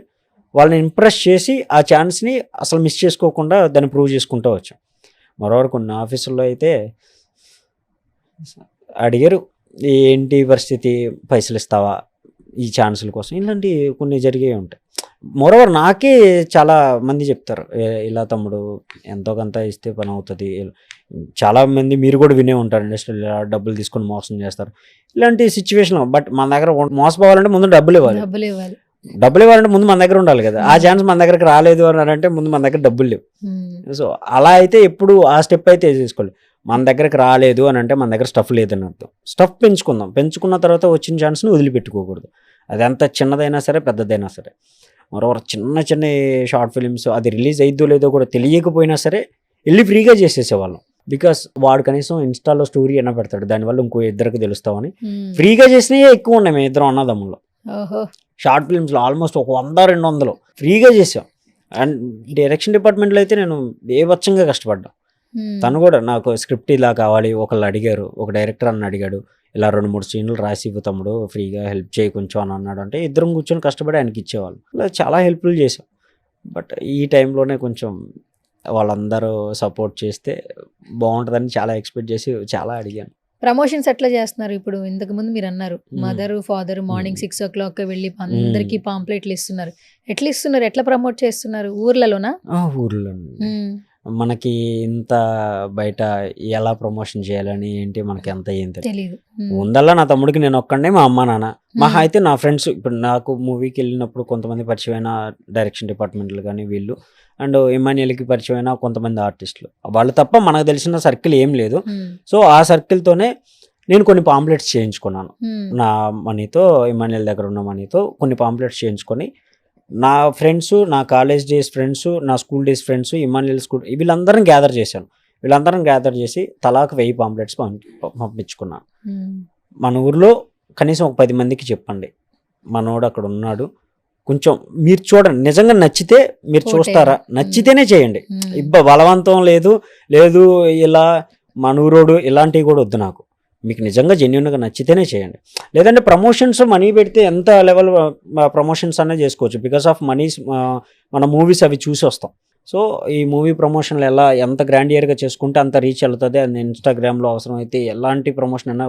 వాళ్ళని ఇంప్రెస్ చేసి ఆ ఛాన్స్ని అసలు మిస్ చేసుకోకుండా దాన్ని ప్రూవ్ చేసుకుంటూ వచ్చాం. మరోవరకు కొన్ని ఆఫీసుల్లో అయితే అడిగారు ఏంటి పరిస్థితి, పైసలు ఇస్తావా ఈ ఛాన్సుల కోసం, ఇలాంటి కొన్ని జరిగే ఉంటాయి. మోరోవర్ నాకే చాలా మంది చెప్తారు ఇలా తమ్ముడు ఎంతో కొంత ఇస్తే పని అవుతుంది. చాలా మంది మీరు కూడా వినే ఉంటారు ఇండస్ట్రీలో డబ్బులు తీసుకొని మోసం చేస్తారు ఇలాంటి సిచ్యువేషన్. బట్ మన దగ్గర మోసపోవాలంటే ముందు డబ్బులు ఇవ్వాలంటే ముందు మన దగ్గర ఉండాలి కదా. ఆ ఛాన్స్ మన దగ్గరకు రాలేదు అని అంటే ముందు మన దగ్గర డబ్బులు లేవు. సో అలా అయితే ఎప్పుడు ఆ స్టెప్ అయితే తీసుకోవాలి. మన దగ్గరకు రాలేదు అని అంటే మన దగ్గర స్టఫ్ లేదని అర్థం. స్టఫ్ పెంచుకున్న తర్వాత వచ్చిన ఛాన్స్ని వదిలిపెట్టుకోకూడదు. అది ఎంత చిన్నదైనా సరే పెద్దదైనా సరే. మరోవర్ చిన్న షార్ట్ ఫిలిమ్స్ అది రిలీజ్ అయిద్దో లేదో కూడా తెలియకపోయినా సరే వెళ్ళి ఫ్రీగా చేసేసేవాళ్ళం. బికాస్ వాడు కనీసం ఇన్స్టాలో స్టోరీ అయినా పెడతాడు, దానివల్ల ఇంకో ఇద్దరికి తెలుస్తామని ఫ్రీగా చేసినవి ఎక్కువ ఉన్నాయి. మేము ఇద్దరం అన్నదమ్ముల్లో షార్ట్ ఫిల్మ్స్లో ఆల్మోస్ట్ ఒక 100-200 ఫ్రీగా చేసాం. అండ్ డైరెక్షన్ డిపార్ట్మెంట్లో అయితే నేను బేవచ్చంగా కష్టపడ్డా. తను కూడా నాకు స్క్రిప్ట్ ఇలా కావాలి, ఒకళ్ళు అడిగారు, ఒక డైరెక్టర్ అన్న అడిగాడు ఇలా 2-3 సీన్లు రాసి ఇవ్వు తమ్ముడు ఫ్రీగా హెల్ప్ చేయి కొంచెం అని అన్నాడు. అంటే ఇద్దరం కూర్చొని కష్టపడి ఆయనకి ఇచ్చేవాళ్ళు. ఇలా చాలా హెల్ప్ఫుల్ చేసాం. బట్ ఈ టైంలోనే కొంచెం వాళ్ళందరూ సపోర్ట్ చేస్తే బాగుంటుందని చాలా ఎక్స్పెక్ట్ చేసి చాలా అడిగాను. ప్రమోషన్స్ ఎట్లా చేస్తున్నారు ఇప్పుడు? ఇంతకు ముందు మీరు అన్నారు మదర్ ఫాదర్ మార్నింగ్ 6 o'clock వెళ్ళి అందరికి పాంప్లెట్లు ఇస్తున్నారు. ఎట్లా ఇస్తున్నారు, ఎట్లా ప్రమోట్ చేస్తున్నారు? ఊర్లలోనా? ఊర్లో మనకి ఇంత బయట ఎలా ప్రమోషన్ చేయాలని ఏంటి మనకి ఎంత ఏం తెలియదు. ముందల్లా నా తమ్ముడికి నేను ఒక్కడే, మా అమ్మ నాన్న, మహా అయితే నా ఫ్రెండ్స్. ఇప్పుడు నాకు మూవీకి వెళ్ళినప్పుడు కొంతమంది పరిచయమైన డైరెక్షన్ డిపార్ట్మెంట్లు కానీ వీళ్ళు, అండ్ ఇమాన్యుయల్కి పరిచయమైన కొంతమంది ఆర్టిస్టులు, వాళ్ళు తప్ప మనకు తెలిసిన సర్కిల్ ఏం లేదు. సో ఆ సర్కిల్తోనే నేను కొన్ని పాంప్లెట్స్ చేయించుకున్నాను. నా మనీతో, ఇమాన్యుయల్ దగ్గర ఉన్న మనీతో కొన్ని పాంప్లెట్స్ చేయించుకొని నా ఫ్రెండ్స్, నా కాలేజ్ డేస్ ఫ్రెండ్స్, నా school days friends, Emmanuel school వీళ్ళందరం గ్యాదర్ చేశాను. వీళ్ళందరం గ్యాదర్ చేసి తలాకు 1000 పాంప్లెట్స్ పంపించుకున్నాను. మన ఊర్లో కనీసం ఒక 10 మందికి చెప్పండి మనోడు అక్కడ ఉన్నాడు, కొంచెం మీరు చూడండి, నిజంగా నచ్చితే మీరు చూస్తారా, నచ్చితేనే చేయండి. బలవంతం లేదు ఇలా మనూరోడు ఇలాంటివి కూడా వద్దు నాకు. మీకు నిజంగా జెన్యున్గా నచ్చితేనే చేయండి. లేదంటే ప్రమోషన్స్ మనీ పెడితే ఎంత లెవెల్ ప్రమోషన్స్ అనేది చేసుకోవచ్చు. బికాస్ ఆఫ్ మనీస్ మన మూవీస్ అవి చూసి వస్తాం. సో ఈ మూవీ ప్రమోషన్లు ఎంత గ్రాండియర్గా చేసుకుంటే అంత రీచ్ వెళ్తుంది. అది ఇన్స్టాగ్రామ్లో అవసరం అయితే ఎలాంటి ప్రమోషన్ అయినా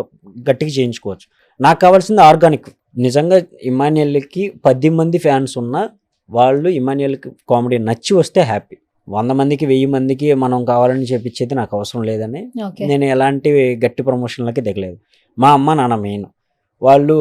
గట్టిగా చేయించుకోవచ్చు. నాకు కావాల్సింది ఆర్గానిక్. నిజంగా ఇమాన్యుయల్కి 10 మంది ఫ్యాన్స్ ఉన్నా వాళ్ళు ఇమాన్యుయల్కి కామెడీ నచ్చి వస్తే హ్యాపీ. 100 మందికి 1000 మందికి మనం కావాలని చెప్పించేది నాకు అవసరం లేదని నేను ఎలాంటి గట్టి ప్రమోషన్లకి దిగలేదు. మా అమ్మ నాన్న మెయిన్, వాళ్ళు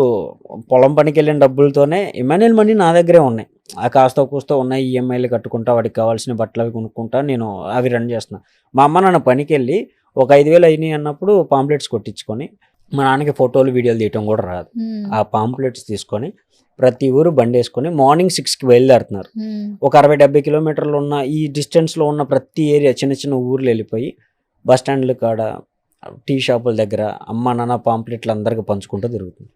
పొలం పనికి వెళ్ళిన డబ్బులతోనే ఇమాన్యుయల్ మనీ నా దగ్గరే ఉన్నాయి. ఆ కాస్త కూస్తో ఉన్నాయి, ఈఎంఐలు కట్టుకుంటా, వాడికి కావాల్సిన బట్టలు అవి కొనుక్కుంటా, నేను అవి రన్ చేస్తున్నా. మా అమ్మ నాన్న పనికి వెళ్ళి ఒక 5000 అయినాయి అన్నప్పుడు పాంప్లెట్స్ కొట్టించుకొని, మా నాన్నకి ఫోటోలు వీడియోలు తీయటం కూడా రాదు, ఆ పాంప్లెట్స్ తీసుకొని ప్రతి ఊరు బండి వేసుకొని మార్నింగ్ 6కి బయలుదేరుతున్నారు. ఒక 60-70 కిలోమీటర్లు ఉన్న ఈ డిస్టెన్స్లో ఉన్న ప్రతి ఏరియా చిన్న చిన్న ఊర్లు వెళ్ళిపోయి బస్ స్టాండ్ల కాడ, టీ షాపుల దగ్గర అమ్మ నాన్న పాంప్లెట్లు అందరికీ పంచుకుంటూ తిరుగుతుంది.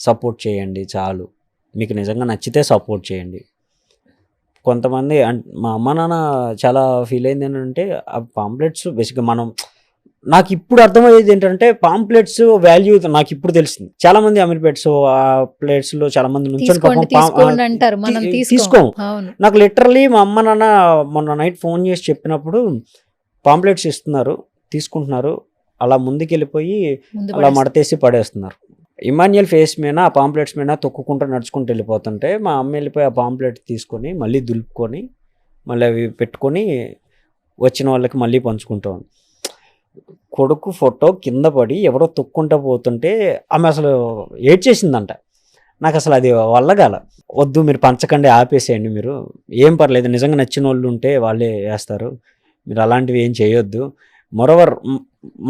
సపోర్ట్ చేయండి చాలు, మీకు నిజంగా నచ్చితే సపోర్ట్ చేయండి. కొంతమంది మా అమ్మ నాన్న చాలా ఫీల్ అయింది ఏంటంటే ఆ పాంప్లెట్స్ బేసిక్గా నాకు ఇప్పుడు అర్థమయ్యేది ఏంటంటే పాంప్లెట్స్ వాల్యూ నాకు ఇప్పుడు తెలిసింది. చాలా మంది అమీర్పేట్స్ ఆ ప్లేట్స్ లో చాలా మంది నుంచి తీసుకోము. నాకు లిటరలీ మా అమ్మ నాన్న మొన్న నైట్ ఫోన్ చేసి చెప్పినప్పుడు పాంప్లెట్స్ ఇస్తున్నారు, తీసుకుంటున్నారు, అలా ముందుకు వెళ్ళిపోయి అలా మడతేసి పడేస్తున్నారు. ఇమాన్యుయల్ ఫేస్ మీద ఆ పాంప్లెట్స్ మీద తొక్కుకుంటూ నడుచుకుంటూ వెళ్ళిపోతుంటే మా అమ్మ వెళ్ళిపోయి ఆ పాంప్లెట్ తీసుకొని మళ్ళీ దులుపుకొని మళ్ళీ అవి పెట్టుకొని వచ్చిన వాళ్ళకి మళ్ళీ పంచుకుంటాం. కొడుకు ఫోటో కింద పడి ఎవరో తొక్కుంటూ పోతుంటే ఆమె అసలు ఏడ్చేసిందంట. నాకు అసలు అది వల్లగాల. వద్దు మీరు పంచకండి, ఆపేసేయండి, మీరు ఏం పర్లేదు, నిజంగా నచ్చిన వాళ్ళు ఉంటే వాళ్ళే వేస్తారు, మీరు అలాంటివి ఏం చేయొద్దు. మరోవర్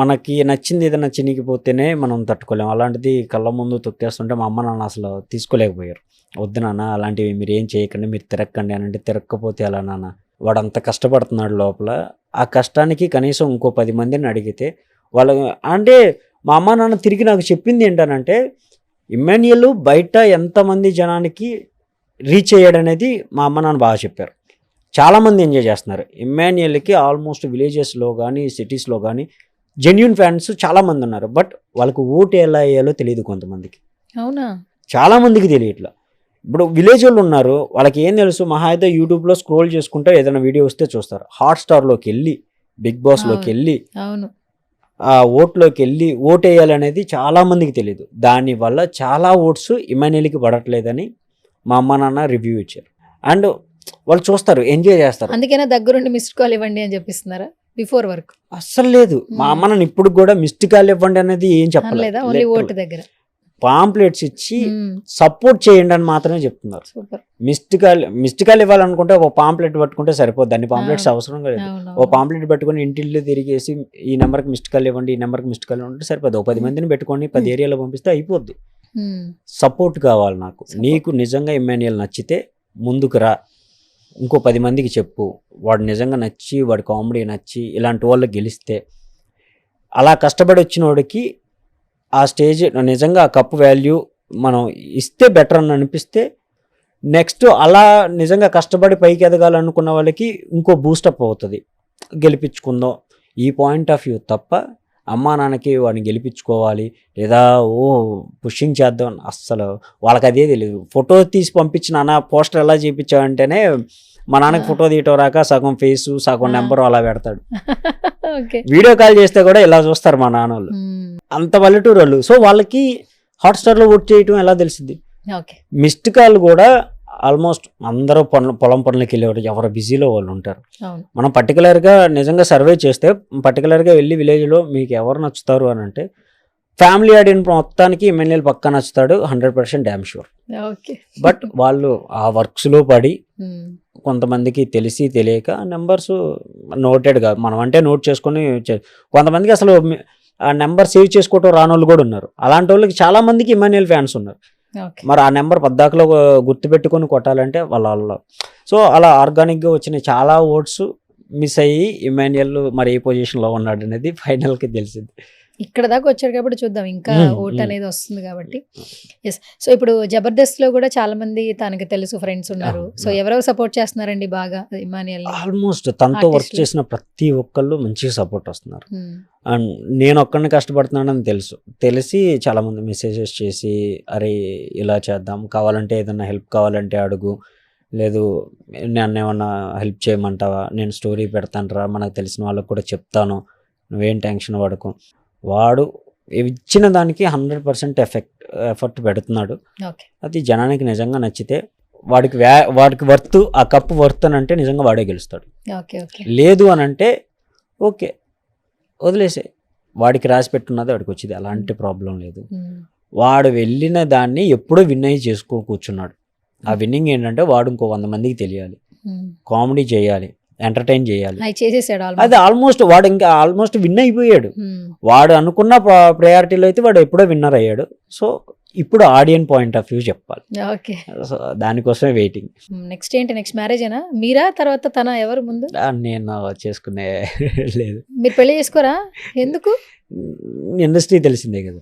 మనకి నచ్చింది ఏదైనా చినిగిపోతేనే మనం తట్టుకోలేము, అలాంటిది కళ్ళ ముందు తొక్కేస్తుంటే మా అమ్మ నాన్న అసలు తీసుకోలేకపోయారు. వద్దు నాన్న అలాంటివి మీరు ఏం చేయకండి, మీరు తిరక్కండి అని అంటే, తిరక్కపోతే ఎలా నాన్న, వాడు అంత కష్టపడుతున్నాడు లోపల, ఆ కష్టానికి కనీసం ఇంకో 10 మందిని అడిగితే వాళ్ళ అంటే మా అమ్మ నాన్న తిరిగి నాకు చెప్పింది ఏంటనంటే, ఇమాన్యుయల్ బయట ఎంతమంది జనానికి రీచ్ అయ్యాడనేది మా అమ్మ నాన్న బాగా చెప్పారు. చాలామంది ఎంజాయ్ చేస్తున్నారు ఇమాన్యుయల్కి. ఆల్మోస్ట్ విలేజెస్లో కానీ సిటీస్లో కానీ జెన్యూన్ ఫ్యాన్స్ చాలామంది ఉన్నారు. బట్ వాళ్ళకు ఓటు ఎలా వేయాలో తెలియదు కొంతమందికి. అవునా? చాలామందికి తెలియట్లా. ఇప్పుడు విలేజ్ వాళ్ళు ఉన్నారు, వాళ్ళకి ఏం తెలుసు, మహా అయితే యూట్యూబ్లో స్క్రోల్ చేసుకుంటే ఏదైనా వీడియో వస్తే చూస్తారు. హాట్స్టార్లోకి వెళ్ళి, బిగ్ బాస్లోకి వెళ్ళి, ఆ ఓట్లోకి వెళ్ళి ఓటు వేయాలనేది చాలామందికి తెలియదు. దానివల్ల చాలా ఓట్స్ ఇమాన్యుయల్కి పడట్లేదని మా అమ్మ నాన్న రివ్యూ ఇచ్చారు. అండ్ వాళ్ళు చూస్తారు, ఎంజాయ్ చేస్తారు. అందుకనే దగ్గరుండి మిస్డ్ కాల్ ఇవ్వండి అని చెప్పిస్తున్నారా? బిఫోర్ వర్క్ అస్సలు లేదు. మా అమ్మ నాన్న ఇప్పుడు కూడా మిస్డ్ కాల్ ఇవ్వండి అనేది ఏం చెప్పలేదు. ఓన్లీ ఓటు దగ్గర పాంప్లెట్స్ ఇచ్చి సపోర్ట్ చేయండి అని మాత్రమే చెప్తున్నారు. మిస్డ్ కాల్ ఇవ్వాలనుకుంటే ఒక పాంప్లెట్ పట్టుకుంటే సరిపోద్ది, అన్ని పాంప్లెట్స్ అవసరం లేదు. ఓ పాంప్లెట్ పెట్టుకుని ఇంటిల్లు తిరిగేసి ఈ నెంబర్కి మిస్డ్ కాల్ ఇవ్వండి, ఈ నెంబర్కి మిస్డ్ కాల్ ఇవ్వండి సరిపోద్ది. 10 మందిని పెట్టుకొని 10 ఏరియాలో పంపిస్తే అయిపోద్ది. సపోర్ట్ కావాలి నాకు. నీకు నిజంగా ఇమాన్యుయల్ నచ్చితే ముందుకు రా, ఇంకో 10 మందికి చెప్పు, వాడు నిజంగా నచ్చి, వాడి కామెడీ నచ్చి ఇలాంటి వాళ్ళకి గెలిస్తే, అలా కష్టపడి వచ్చిన వాడికి ఆ స్టేజ్ నిజంగా ఆ కప్ వాల్యూ మనం ఇస్తే బెటర్ అని అనిపిస్తే, నెక్స్ట్ అలా నిజంగా కష్టపడి పైకి ఎదగాలనుకున్న వాళ్ళకి ఇంకో బూస్టప్ అవుతుంది. గెలిపించుకుందాం ఈ పాయింట్ ఆఫ్ వ్యూ తప్ప అమ్మా నాన్నకి వాడిని గెలిపించుకోవాలి లేదా పుషింగ్ చేద్దాం అస్సలు వాళ్ళకి అదే తెలియదు. ఫోటో తీసి పంపించిన నాన్న పోస్టర్ ఎలా చేయించావంటేనే మా నాన్నకి ఫోటో తీయటం రాక సగం ఫేసు సగం నెంబరు అలా పెడతాడు. వీడియో కాల్ చేస్తే కూడా ఇలా చూస్తారు మా నాన్న వాళ్ళు, అంత పల్లెటూరు వాళ్ళు. సో వాళ్ళకి హాట్స్టార్లో ఓట్ చేయటం ఎలా తెలిసింది? మిస్డ్ కాల్ కూడా ఆల్మోస్ట్ అందరూ పొలం పనులకి వెళ్ళేవారు, ఎవరు బిజీలో వాళ్ళు ఉంటారు. మనం పర్టికులర్గా నిజంగా సర్వే చేస్తే పర్టికులర్గా వెళ్ళి విలేజ్లో మీకు ఎవరు నచ్చుతారు అని అంటే ఫ్యామిలీ ఆడియన్స్ మొత్తానికి ఎమ్మెల్యేలు పక్కా నచ్చుతాడు, 100% డ్యామ్ షూర్. బట్ వాళ్ళు ఆ వర్క్స్లో పడి కొంతమందికి తెలిసి తెలియక నెంబర్స్ నోటెడ్గా మనం అంటే నోట్ చేసుకొని, కొంతమందికి అసలు ఆ నెంబర్ సేవ్ చేసుకోవటం రాని వాళ్ళు కూడా ఉన్నారు. అలాంటి వాళ్ళకి చాలా మందికి ఇమాన్యుయల్ ఫ్యాన్స్ ఉన్నారు. మరి ఆ నెంబర్ పద్దాకలో గుర్తుపెట్టుకొని కొట్టాలంటే వాళ్ళ సో అలా ఆర్గానిక్గా వచ్చిన చాలా ఓట్స్ మిస్ అయ్యి ఇమాన్యుయల్ మరి ఏ పొజిషన్లో ఉన్నాడు అనేది ఫైనల్కి తెలిసింది. ఇక్కడ దాకా వచ్చారు కాబట్టి చూద్దాం ఇంకా ఓట్ అనేది వస్తుంది కాబట్టి. ఎస్. సో ఇప్పుడు జబర్దస్త్ లో కూడా చాలా మంది తనకి తెలుసు ఫ్రెండ్స్ ఉన్నారు. సో ఎవరెవరు సపోర్ట్ చేస్తున్నారండి బాగా ఇమానియల్? ఆల్మోస్ట్ తనతో వర్క్ Artist. చేసిన ప్రతి ఒక్కళ్ళు మంచిగా సపోర్ట్ వస్తున్నారు. అండ్ నేను ఒక్కడిని కష్టపడుతున్నానని తెలిసి చాలా మంది మెసేజెస్ చేసి అరే ఇలా చేద్దాం, కావాలంటే ఏదైనా హెల్ప్ కావాలంటే అడుగు, లేదు నన్ను ఏమన్నా హెల్ప్ చేయమంటావా, నేను స్టోరీ పెడతానురా, మనకు తెలిసిన వాళ్ళకు కూడా చెప్తాను, నువ్వేం టెన్షన్ పడకు. వాడు ఇచ్చిన దానికి 100% ఎఫర్ట్ పెడుతున్నాడు. ఓకే. అది జనానికి నిజంగా నచ్చితే వాడికి వర్త్, ఆ కప్పు వర్త్ అని అంటే నిజంగా వాడే గెలుస్తాడు. ఓకే. ఓకే. లేదు అని అంటే ఓకే వదిలేసే, వాడికి రాసి పెట్టున్నది వాడికి వచ్చింది, అలాంటి ప్రాబ్లం లేదు. వాడు వెళ్ళిన దాన్ని ఎప్పుడో విన్ అయ్యి కూర్చున్నాడు. ఆ విన్నింగ్ ఏంటంటే వాడు ఇంకో 100 మందికి తెలియాలి, కామెడీ చేయాలి, ఎంటర్టైన్ చేయాలి. అది చేసేసాడు అది ఆల్మోస్ట్ వాడు ఇంకా ఆల్మోస్ట్ విన్ అయిపోయాడు. వాడు అనుకున్న ప్రయారిటీలో అయితే వాడు ఎప్పుడో విన్నర్ అయ్యాడు. సో ఇప్పుడు ఆడియన్ పాయింట్ ఆఫ్ వ్యూ చెప్పాలి. ఓకే. సో దానికోసమే వెయిటింగ్. నెక్స్ట్ ఏంటి? నెక్స్ట్ మ్యారేజేనా మీరా? తర్వాత తన ఎవరు ముందు? నేను చేసుకునే లేదు. మీరు పెళ్లి చేసుకోరా? ఎందుకు? ఇండస్ట్రీ తెలిసిందే కదా.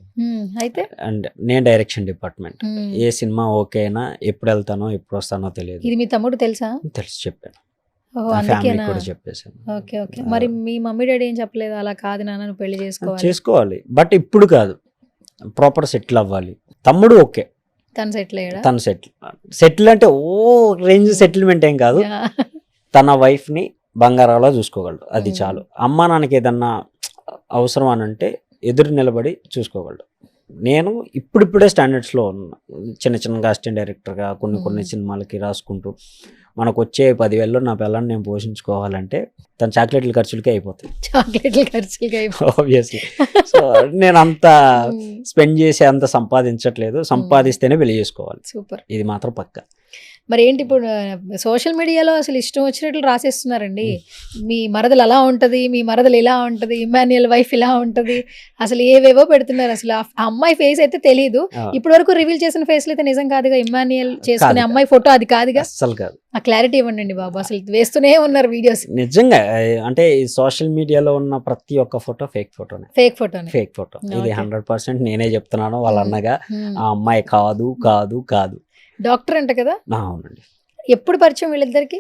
అయితే అండ్ నేను డైరెక్షన్ డిపార్ట్మెంట్. ఏ సినిమా ఓకేనా, ఎప్పుడు వెళ్తానో ఎప్పుడు వస్తానో తెలియదు. ఇది మీ తమ్ముడు తెలుసా? తెలిసి చెప్పాను, ఓహో, నా ఫ్యామిలీ అందుకేనా? కూడా చెప్పేశాను. ఓకే. ఓకే. మరి మీ మమ్మీ డాడీ ఏం చెప్పలేదు అలా కాదు నాన్న నువ్వు పెళ్లి చేసుకోవాలి బట్ ఇప్పుడు కాదు, ప్రాపర్ సెటిల్ అవ్వాలి. తమ్ముడు ఓకే, తను సెటిల్ అయ్యాడా? తను సెటిల్ అంటే ఓ రేంజ్ సెటిల్మెంట్ ఏం కాదు, తన వైఫ్ని బంగారాలో చూసుకోగలడు, అది చాలు. అమ్మా నాన్నకి ఏదన్నా అవసరం అని అంటే ఎదురు నిలబడి చూసుకోగలడు. నేను ఇప్పుడిప్పుడే స్టాండర్డ్స్లో ఉన్నా, చిన్నగా అసిస్టెంట్ డైరెక్టర్గా కొన్ని సినిమాలకి రాసుకుంటూ మనకు వచ్చే 10,000లో నా పిల్లని నేను పోషించుకోవాలంటే తన చాక్లెట్ల ఖర్చులకే అయిపోతాయి. చాక్లెట్ల ఖర్చులకి ఆబ్వియస్లీ. సో నేను అంత స్పెండ్ చేసి అంత సంపాదించట్లేదు, సంపాదిస్తేనే పెళ్లి చేసుకోవాలి, సూపర్. ఇది మాత్రం పక్కా. మరి ఏంటి ఇప్పుడు సోషల్ మీడియాలో అసలు ఇష్టం వచ్చినట్లు రాసేస్తున్నారండి. మీ మరదలు అలా ఉంటది, మీ మరదలు ఇలా ఉంటది, ఇమాన్యుయల్ వైఫ్ ఇలా ఉంటది, అసలు ఏవేవో పెడుతున్నారు. అసలు ఆ అమ్మాయి ఫేస్ అయితే తెలియదు, ఇప్పటి వరకు రివీల్ చేసిన ఫేస్లు అయితే నిజం కాదుగా. ఇమాన్యుయల్ చేసుకునే అమ్మాయి ఫోటో అది కాదుగా. అస్సలు కాదు. ఆ క్లారిటీ ఇవ్వండి బాబు, అసలు వేస్తూనే ఉన్నారు వీడియోస్. నిజంగా అంటే ఈ సోషల్ మీడియాలో ఉన్న ప్రతి ఒక్క ఫోటో ఫేక్ ఫోటోనే. ఫేక్ ఫోటో ఇది 100% నేనే చెప్తున్నాను వాళ్ళ అన్నగా. ఆ అమ్మాయి కాదు కాదు కాదు. డాక్టర్ అంట కదా? అవునండి. ఎప్పుడు పరిచయం వీళ్ళిద్దరికి?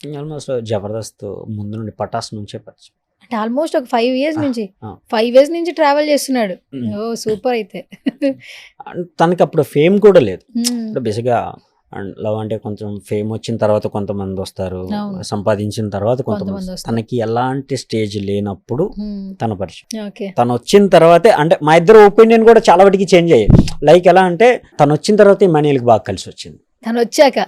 ఆల్మోస్ట్ జబర్దస్త్ ముందు నుండి, పటాస్ నుంచే పరిచయం. అంటే ఆల్మోస్ట్ ఒక 5 years నుంచి, ఆ. 5 years నుంచి ట్రావెల్ చేస్తున్నాడు. ఓ సూపర్. అయితే తనకి అప్పుడు ఫేమ్ కూడా లేదు. అంటే బేసిక్గా లవ్ అంటే కొంచెం ఫేమ్ వచ్చిన తర్వాత కొంతమంది వస్తారు, అవును. సంపాదించిన తర్వాత కొంతమంది కొంతమంది. వస్తారు. తనకి ఎలాంటి స్టేజ్ లేనప్పుడు తన పరిచయం. ఓకే. తను వచ్చిన తర్వాతే, అంటే మా ఇద్దరు ఒపీనియన్ కూడా చాలా వాటికి చేంజ్ అయ్యాయి. లైక్ ఎలా అంటే తను వచ్చిన తర్వాత ఇమాన్యుయల్కి బాగా కలిసి వచ్చింది. తను వచ్చాక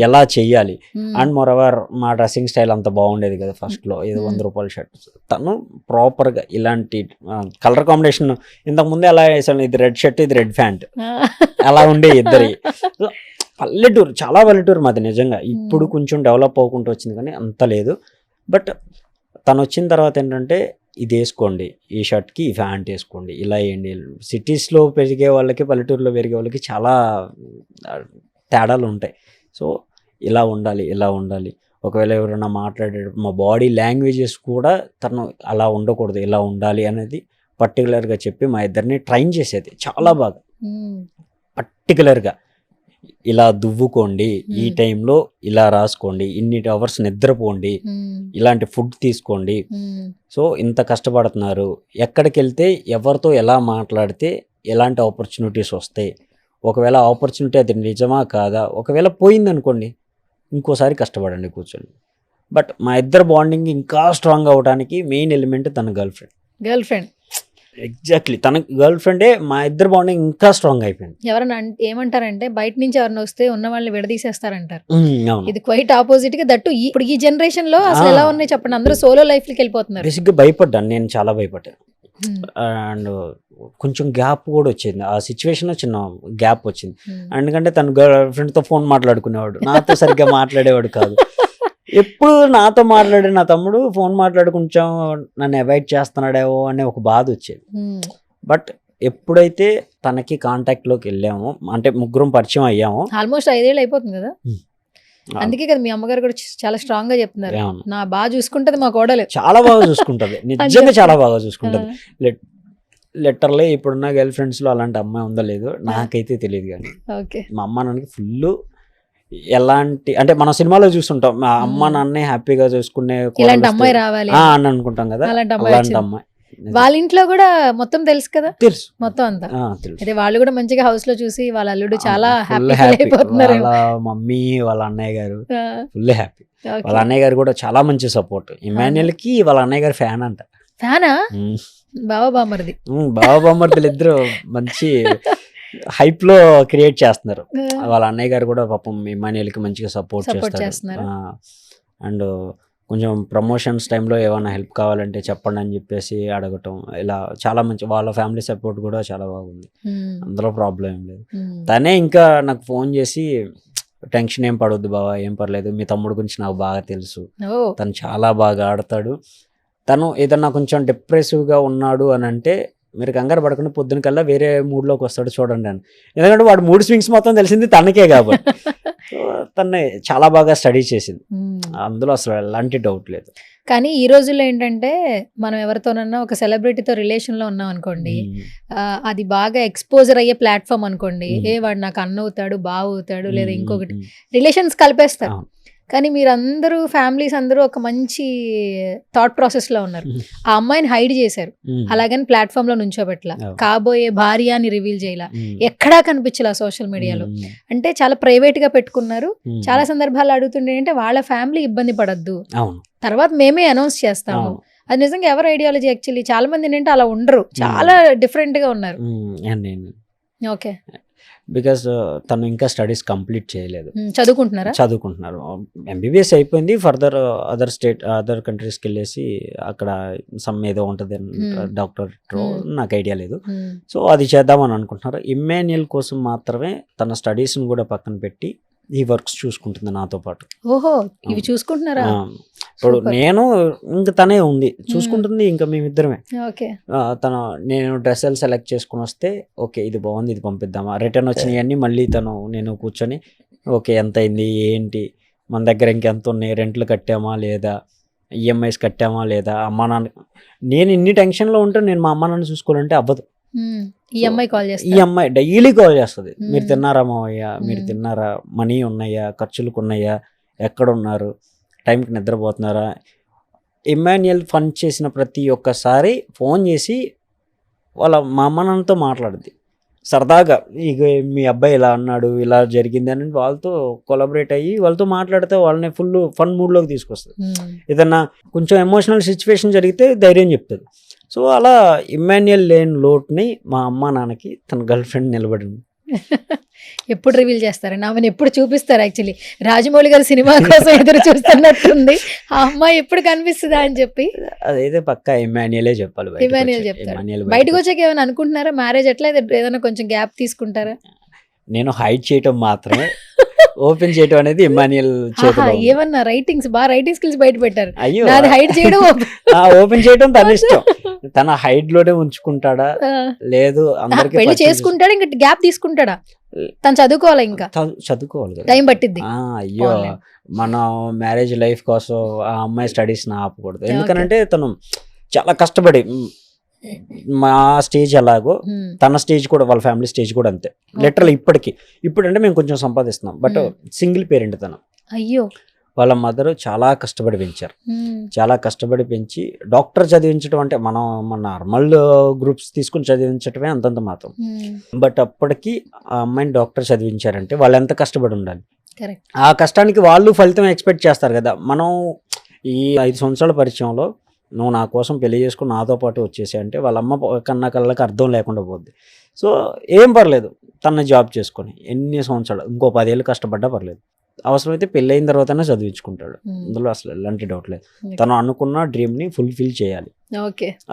ఎలా చెయ్యాలి. అండ్ మోరవర్ మా డ్రెస్సింగ్ స్టైల్ అంత బాగుండేది కదా ఫస్ట్ లో, ఏదో 100 రూపాయల షర్ట్. తను ప్రాపర్ గా ఇలాంటి కలర్ కాంబినేషన్ ఇంతకు ముందే ఎలా వేసాను, ఇది రెడ్ షర్ట్ ఇది రెడ్ ప్యాంట్ అలా ఉండే ఇద్దరి. పల్లెటూరు, చాలా పల్లెటూరు మాది నిజంగా. ఇప్పుడు కొంచెం డెవలప్ అవ్వకుండా వచ్చింది కానీ అంత లేదు. బట్ తను వచ్చిన తర్వాత ఏంటంటే ఇది వేసుకోండి, ఈ షర్ట్కి ఈ ప్యాంట్ వేసుకోండి, ఇలా వేయండి. సిటీస్లో పెరిగే వాళ్ళకి పల్లెటూరులో పెరిగే వాళ్ళకి చాలా తేడాలు ఉంటాయి. సో ఇలా ఉండాలి, ఇలా ఉండాలి. ఒకవేళ ఎవరైనా మాట్లాడేటప్పుడు మా బాడీ లాంగ్వేజెస్ కూడా తను అలా ఉండకూడదు, ఇలా ఉండాలి అనేది పర్టికులర్గా చెప్పి మా ఇద్దరిని ట్రైన్ చేసేది చాలా బాగా. పర్టికులర్గా ఇలా దువ్వుకోండి, ఈ టైంలో ఇలా రాసుకోండి, ఇన్ని అవర్స్ నిద్రపోండి, ఇలాంటి ఫుడ్ తీసుకోండి. సో ఇంత కష్టపడుతున్నారు, ఎక్కడికి వెళ్తే ఎవరితో ఎలా మాట్లాడితే ఎలాంటి ఆపర్చునిటీస్ వస్తాయి, ఒకవేళ ఆపర్చునిటీ అది నిజమా కాదా, ఒకవేళ పోయిందనుకోండి ఇంకోసారి కష్టపడండి కూర్చొని. బట్ మా ఇద్దరు బాండింగ్ ఇంకా స్ట్రాంగ్ అవ్వడానికి మెయిన్ ఎలిమెంట్ తన గర్ల్ ఫ్రెండ్. ఎగ్జాక్ట్లీ, తన గర్ల్ ఫ్రెండే మా ఇద్దరు బాండింగ్ ఇంకా స్ట్రాంగ్ అయిపోయింది. ఎవరైనా ఏమంటారంటే బయట నుంచి ఎవరైనా వస్తే ఉన్న వాళ్ళని విడదీసేస్తారంటారు. అవును, ఇది క్వైట్ ఆపోజిట్ గా. దట్టు ఇప్పుడు ఈ జనరేషన్ లో అసలు ఎలా ఉన్నాయి చెప్పండి, అందరూ సోలో లైఫ్ కి వెళ్ళిపోతున్నారు. బేసిక్గా భయపడ్డాను, నేను చాలా భయపడ్డాను. అండ్ కొంచెం గ్యాప్ కూడా వచ్చింది, ఆ సిచ్యువేషన్ చిన్న గ్యాప్ వచ్చింది. ఎందుకంటే తన గర్ల్ ఫ్రెండ్తో ఫోన్ మాట్లాడుకునేవాడు, నాతో సరిగ్గా మాట్లాడేవాడు కాదు. ఎప్పుడు నాతో మాట్లాడే నా తమ్ముడు ఫోన్ మాట్లాడు కొంచెం నన్ను అవాయిడ్ చేస్తున్నాడేమో అనే ఒక బాధ వచ్చేది. బట్ ఎప్పుడైతే తనకి కాంటాక్ట్లోకి వెళ్ళామో, అంటే ముగ్గురం పరిచయం అయ్యామో, ఆల్మోస్ట్ 5 years అయిపోతుంది కదా. అందుకే కదా మీ అమ్మగారు కూడా చాలా స్ట్రాంగ్ గా చెప్తున్నారు, నా బాగా చూసుకుంటది మా కోడలు, చాలా బాగా చూసుకుంటది, నిజంగా చాలా బాగా చూసుకుంటది. లిటరలీ ఇప్పుడున్న గర్ల్ ఫ్రెండ్స్లో అలాంటి అమ్మాయి ఉందో లేదో నాకైతే తెలియదు. కానీ ఓకే. మా అమ్మ నాన్నకి ఫుల్ ఎలాంటి అంటే మనం సినిమాలో చూస్తుంటాం మా అమ్మ నాన్నే హ్యాపీగా చూసుకునే ఇలాంటి అమ్మాయి రావాలి అని అనుకుంటాం కదా, అలాంటి అమ్మాయి అలాంటి వచ్చింది. అమ్మాయి వాళ్ళ ఇంట్లో కూడా మొత్తం తెలుసు కదా, తెలుసు. మొత్తం అంతా. తెలుసు. అయితే వాళ్ళు కూడా మంచిగా హౌస్ లో చూసి వాళ్ళ అల్లుడు చాలా Full హ్యాపీ happy. అయిపోతున్నారు. వాళ్ళ మమ్మీ వాళ్ళ అన్నయ్య గారు ఫుల్ హ్యాపీ. వాళ్ళ అన్నయ్య గారు కూడా చాలా మంచి సపోర్ట్. ఇమాన్యుయల్ కి వాళ్ళ అన్నయ్య గారు ఫ్యాన్ అంట. ఫ్యానా? బావా బామర్ది. బావ బామ్మర్దులు ఇద్దరు మంచి హైప్ లో క్రియేట్ చేస్తున్నారు. వాళ్ళ అన్నయ్య గారు కూడా పాపం ఇమాన్యుయల్ కి మంచిగా సపోర్ట్ చేస్తున్నారు. అండ్ కొంచెం ప్రమోషన్స్ టైంలో ఏమైనా హెల్ప్ కావాలంటే చెప్పండి అని చెప్పేసి అడగటం, ఇలా చాలా మంచి వాళ్ళ ఫ్యామిలీ సపోర్ట్ కూడా చాలా బాగుంది. అందులో ప్రాబ్లం ఏం లేదు. తనే ఇంకా నాకు ఫోన్ చేసి టెన్షన్ ఏం పడొద్దు బావా, ఏం పర్లేదు, మీ తమ్ముడు గురించి నాకు బాగా తెలుసు, తను చాలా బాగా ఆడతాడు, తను ఏదన్నా కొంచెం డిప్రెసివ్గా ఉన్నాడు అని అంటే మీరు కంగారు పడకుండా పొద్దున కల్లా వేరే మూడ్లోకి వస్తాడు చూడండి అని. ఎందుకంటే వాడు మూడ్ స్వింగ్స్ మొత్తం తెలిసింది తనకే కాబట్టి. తను చాలా బాగా స్టడీ చేసింది, అందులో అసలు ఎలాంటి డౌట్ లేదు. కానీ ఈ రోజుల్లో ఏంటంటే మనం ఎవరితోనన్నా ఒక సెలబ్రిటీతో రిలేషన్ లో ఉన్నాం అనుకోండి, అది బాగా ఎక్స్పోజర్ అయ్యే ప్లాట్ఫామ్ అనుకోండి, వాడు నాకు అన్న అవుతాడు, బావ అవుతాడు, లేదా ఇంకొకటి రిలేషన్స్ కలిపేస్తారు. కానీ మీరందరూ ఫ్యామిలీస్ అందరూ ఒక మంచి థాట్ ప్రాసెస్ లో ఉన్నారు. ఆ అమ్మాయిని హైడ్ చేశారు, అలాగని ప్లాట్ఫామ్ లో నుంచోబెట్టలా, కాబోయే భార్య అని రివీల్ చేయలా, ఎక్కడా కనిపించలా సోషల్ మీడియాలో. అంటే చాలా ప్రైవేట్ గా పెట్టుకున్నారు. చాలా సందర్భాలు అడుగుతుండే అంటే వాళ్ళ ఫ్యామిలీ ఇబ్బంది పడద్దు, తర్వాత మేమే అనౌన్స్ చేస్తాము. అది నిజంగా ఎవరు ఐడియాలజీ? యాక్చువల్లీ చాలా మంది ఏంటంటే అలా ఉండరు, చాలా డిఫరెంట్ గా ఉన్నారు. ఓకే. బికాస్ తను ఇంకా స్టడీస్ కంప్లీట్ చేయలేదు. చదువుకుంటున్నారు. ఎంబీబీఎస్ అయిపోయింది. ఫర్దర్ అదర్ కంట్రీస్కి వెళ్ళేసి అక్కడ సమ్ ఏదో ఉంటుంది డాక్టర్, నాకు ఐడియా లేదు. సో అది చేద్దామని అనుకుంటున్నారు. ఇమ్మాన్యుయల్ కోసం మాత్రమే తన స్టడీస్ని కూడా పక్కన పెట్టి ఈ వర్క్స్ చూసుకుంటుంది నాతో పాటు. ఓహో, ఇవి చూసుకుంటున్నారా? ఇప్పుడు నేను ఇంకా తనే ఉంది చూసుకుంటుంది, ఇంకా మేమిద్దరమే. నేను డ్రెస్సులు సెలెక్ట్ చేసుకుని వస్తే ఓకే ఇది బాగుంది ఇది పంపిద్దామా, రిటర్న్ వచ్చినాయన్నీ మళ్ళీ నేను కూర్చొని ఓకే ఎంత అయింది ఏంటి, మన దగ్గర ఇంకెంత ఉన్నాయి, రెంట్లు కట్టామా లేదా, ఈఎంఐస్ కట్టామా లేదా, అమ్మా నాన్న. నేను ఇన్ని టెన్షన్లో ఉంటే నేను మా అమ్మ నాన్న చూసుకోవాలంటే అవ్వదు. ఈ అమ్మాయి డైలీ కాల్ చేస్తుంది, మీరు తిన్నారా మావయ్య, మీరు తిన్నారా, మనీ ఉన్నాయా, ఖర్చులకు ఉన్నాయా, ఎక్కడున్నారు, టైంకి నిద్రపోతున్నారా. ఇమ్మాన్యుయల్ ఫండ్ చేసిన ప్రతి ఒక్కసారి ఫోన్ చేసి వాళ్ళ మా అమ్మ నాన్నతో మాట్లాడుద్ది సరదాగా, ఇక మీ అబ్బాయి ఇలా అన్నాడు ఇలా జరిగింది అని వాళ్ళతో కొలాబరేట్ అయ్యి వాళ్ళతో మాట్లాడితే వాళ్ళని ఫుల్ ఫన్ మూడ్లోకి తీసుకొస్తుంది. ఏదన్నా కొంచెం ఎమోషనల్ సిచ్యువేషన్ జరిగితే ధైర్యం చెప్తుంది. సో అలా ఇమ్మాన్యుయల్ లేని లోటుని మా అమ్మ నాన్నకి తన గర్ల్ ఫ్రెండ్ నిలబడింది. ఎప్పుడు రివీల్ చేస్తారండి ఆమెను, ఎప్పుడు చూపిస్తారు? యాక్చువల్లీ రాజమౌళి గారి సినిమా కోసం ఎదురు చూస్తున్నట్టుంది, ఆ అమ్మాయి ఎప్పుడు కనిపిస్తుందా అని చెప్పి. అదైతే పక్కా ఇమ్మాన్యుయలే చెప్పాలి. ఇమ్మాన్యుయల్ చెప్తారు. బయటకు వచ్చాక ఏమైనా అనుకుంటున్నారా మ్యారేజ్ ఎట్లా, ఏదైనా కొంచెం గ్యాప్ తీసుకుంటారా? నేను హైడ్ చేయటం మాత్రమే, ఓపెన్ చేయటం అనేది ఇమ్మాన్యుయల్ చేతిలో. ఏమన్నా రైటింగ్ స్కిల్స్ బయట పెట్టారు. అయ్యో, నాది హైడ్ చేయడం, ఓపెన్ చేయడం తన ఇష్టం. తన హైడ్ లోనే ఉంచుకుంటాడా లేదు అందరికి పెళ్లి చేసుకుంటాడా ఇంకా గ్యాప్ తీసుకుంటాడా? తను చదువుకోవాలి, ఇంకా చదువుకోవాలి, టైం పట్టిద్ది. అయ్యో, మనం మ్యారేజ్ లైఫ్ కోసం ఆ అమ్మాయి స్టడీస్ ఆపకూడదు. ఎందుకనంటే తను చాలా కష్టపడి మా స్టేజ్ ఎలాగో తన స్టేజ్ కూడా వాళ్ళ ఫ్యామిలీ స్టేజ్ కూడా అంతే. లిటరల్ ఇప్పుడంటే మేము కొంచెం సంపాదిస్తున్నాం, బట్ సింగిల్ పేరెంట్ తను. అయ్యో, వాళ్ళ మదర్ చాలా కష్టపడి పెంచారు, చాలా కష్టపడి పెంచి డాక్టర్ చదివించడం అంటే మనం మన నార్మల్ గ్రూప్స్ తీసుకుని చదివించడమే అంతంత మాత్రం. బట్ అప్పటికి ఆ అమ్మాయిని డాక్టర్ చదివించారంటే వాళ్ళు ఎంత కష్టపడి ఉండాలి. ఆ కష్టానికి వాళ్ళు ఫలితం ఎక్స్పెక్ట్ చేస్తారు కదా. మనం ఈ 5 సంవత్సరాల పరిచయంలో నువ్వు నా కోసం పెళ్లి చేసుకుని నాతో పాటు వచ్చేసి అంటే వాళ్ళ అమ్మ కన్నా కళ్ళకి అర్థం లేకుండా పోద్ది. సో ఏం పర్లేదు, తన జాబ్ చేసుకొని ఎన్ని సంవత్సరాలు ఇంకో 10 ఏళ్ళు కష్టపడ్డా పర్లేదు, అవసరమైతే పెళ్ళి అయిన తర్వాతనే చదివించుకుంటాడు. అందులో అసలు ఎలాంటి డౌట్ లేదు. తను అనుకున్న డ్రీమ్ని ఫుల్ఫిల్ చేయాలి.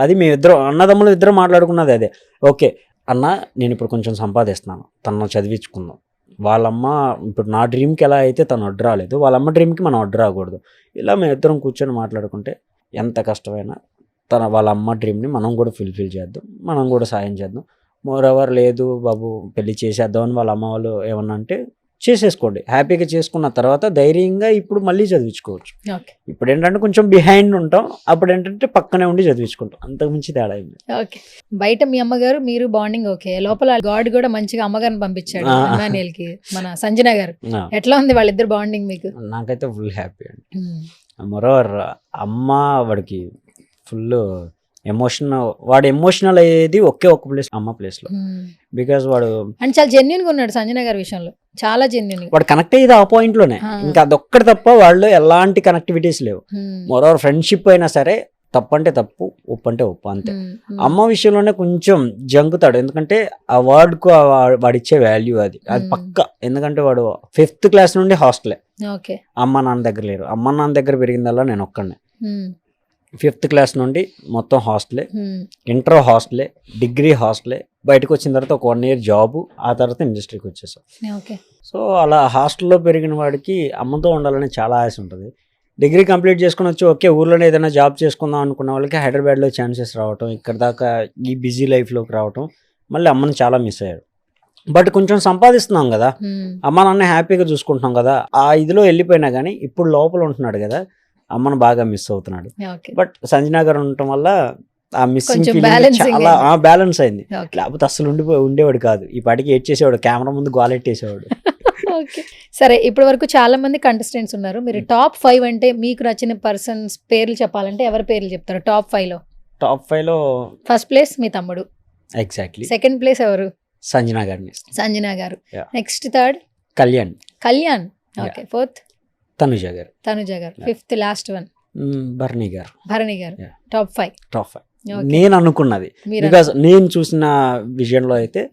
అది మేమిద్దరం అన్నదమ్ములు ఇద్దరు మాట్లాడుకున్నది అదే. ఓకే అన్న, నేను ఇప్పుడు కొంచెం సంపాదిస్తున్నాను, తను చదివించుకుందాం. వాళ్ళమ్మ ఇప్పుడు నా డ్రీమ్కి ఎలా అయితే తను అడ్డు రాలేదు, వాళ్ళమ్మ డ్రీమ్కి మనం అడ్డు రాకూడదు. ఇలా మేము ఇద్దరం కూర్చొని మాట్లాడుకుంటే ఎంత కష్టమైనా వాళ్ళ అమ్మ డ్రీమ్ని మనం కూడా ఫుల్ఫిల్ చేద్దాం, మనం కూడా సాయం చేద్దాం. మోర్ ఎవర్ లేదు బాబు పెళ్లి చేసేద్దాం అని వాళ్ళ అమ్మ వాళ్ళు ఏమన్నా అంటే చేసేసుకోండి. హ్యాపీగా చేసుకున్న తర్వాత ధైర్యంగా ఇప్పుడు మళ్ళీ చదివించుకోవచ్చు. ఓకే. ఇప్పుడు ఏంటంటే కొంచెం బిహైండ్ ఉంటాం, అప్పుడు ఏంటంటే పక్కనే ఉండి చదివించుకుంటాం, అంతకుమించి తేడా ఏమి లేదు. ఓకే. బయట మీ అమ్మగారు మీరు బాండింగ్ ఓకే, లోపల గాడ్ కూడా మంచిగా అమ్మగారిని పంపించాడు ఇమాన్యుయల్ కి, మన సంజన గారు. ఆ, ఎట్లా ఉంది వాళ్ళిద్దరు బాండింగ్ మీకు? నాకైతే ఫుల్ హ్యాపీ అండి. మరోవర్ అమ్మ వాడికి ఫుల్ వాడు ఎమోషనల్ అయ్యేది ఒకే ఒక ప్లేస్, అమ్మ ప్లేస్ లో. బికాస్ వాడు అండ్ చాలా జెన్యున్ గా ఉన్నాడు సంజన గారి విషయంలో, చాలా జెన్యున్. వాడు కనెక్ట్ అయ్యేది ఆ పాయింట్ లోనే, ఇంకా అదొక్కటి తప్ప వాళ్ళు ఎలాంటి కనెక్టివిటీస్ లేవు. మరోవర్ ఫ్రెండ్షిప్ అయినా సరే తప్పంటే తప్పు, ఉప్పు అంటే ఉప్పు, అంతే. అమ్మ విషయంలోనే కొంచెం జంకుతాడు, ఎందుకంటే ఆ వర్డ్కు వాడిచ్చే వాల్యూ అది పక్క. ఎందుకంటే వాడు 5th క్లాస్ నుండి హాస్టలే, ఓకే. అమ్మ నాన్న దగ్గర లేరు. అమ్మ నాన్న దగ్గర పెరిగిందల్లా నేను ఒక్కడినే. 5th క్లాస్ నుండి మొత్తం హాస్టలే, ఇంటర్ హాస్టలే, డిగ్రీ హాస్టలే. బయటకు వచ్చిన తర్వాత ఒక 1 year జాబు, ఆ తర్వాత ఇండస్ట్రీకి వచ్చేసాం. ఓకే. సో అలా హాస్టల్లో పెరిగిన వాడికి అమ్మతో ఉండాలని చాలా ఆశ ఉంటుంది. డిగ్రీ కంప్లీట్ చేసుకుని వచ్చి ఓకే ఊర్లోనే ఏదైనా జాబ్ చేసుకుందాం అనుకున్న వాళ్ళకి హైదరాబాద్లో ఛాన్సెస్ రావటం, ఇక్కడ దాకా ఈ బిజీ లైఫ్లోకి రావటం, మళ్ళీ అమ్మని చాలా మిస్ అయ్యాడు. బట్ కొంచెం సంపాదిస్తున్నాం కదా, అమ్మ నాన్న హ్యాపీగా చూసుకుంటున్నాం కదా, ఆ ఇదిలో వెళ్ళిపోయినా కానీ ఇప్పుడు లోపల ఉంటున్నాడు కదా, అమ్మను బాగా మిస్ అవుతున్నాడు. బట్ సంజనా గారు ఉండటం వల్ల ఆ మిస్సింగ్ ఫీలింగ్ చాలా బ్యాలెన్స్ అయింది. లేకపోతే అసలు ఉండేవాడు కాదు, ఈ పాటికి ఏడ్ చేసేవాడు, కెమెరా ముందు గోలెట్టేసేవాడు. సరే, ఇప్పటి వరకు చాలా మంది కంటెస్టెంట్స్ ఉన్నారు. మీరు టాప్ 5 అంటే మీకు నచ్చిన పర్సన్స్ పేర్లు చెప్పాలంటే ఎవరి పేర్లు చెప్తారు? టాప్ 5 లో టాప్ 5 లో ఫస్ట్ ప్లేస్ మీ తమ్ముడు, ఎగ్జాక్ట్లీ. సెకండ్ ప్లేస్ ఎవరు? సంజనా గారిని. సంజనా గారు. Yeah. Next third Kalyan. Kalyan. Okay. Fourth Tanuja గారు. తనుజ గారు. Fifth last one Bharani garu. Bharani garu. Yeah. Top 5. Top 5 నేను అనుకున్నది. బికాస్ నేను చూసిన విజన్లో అయితే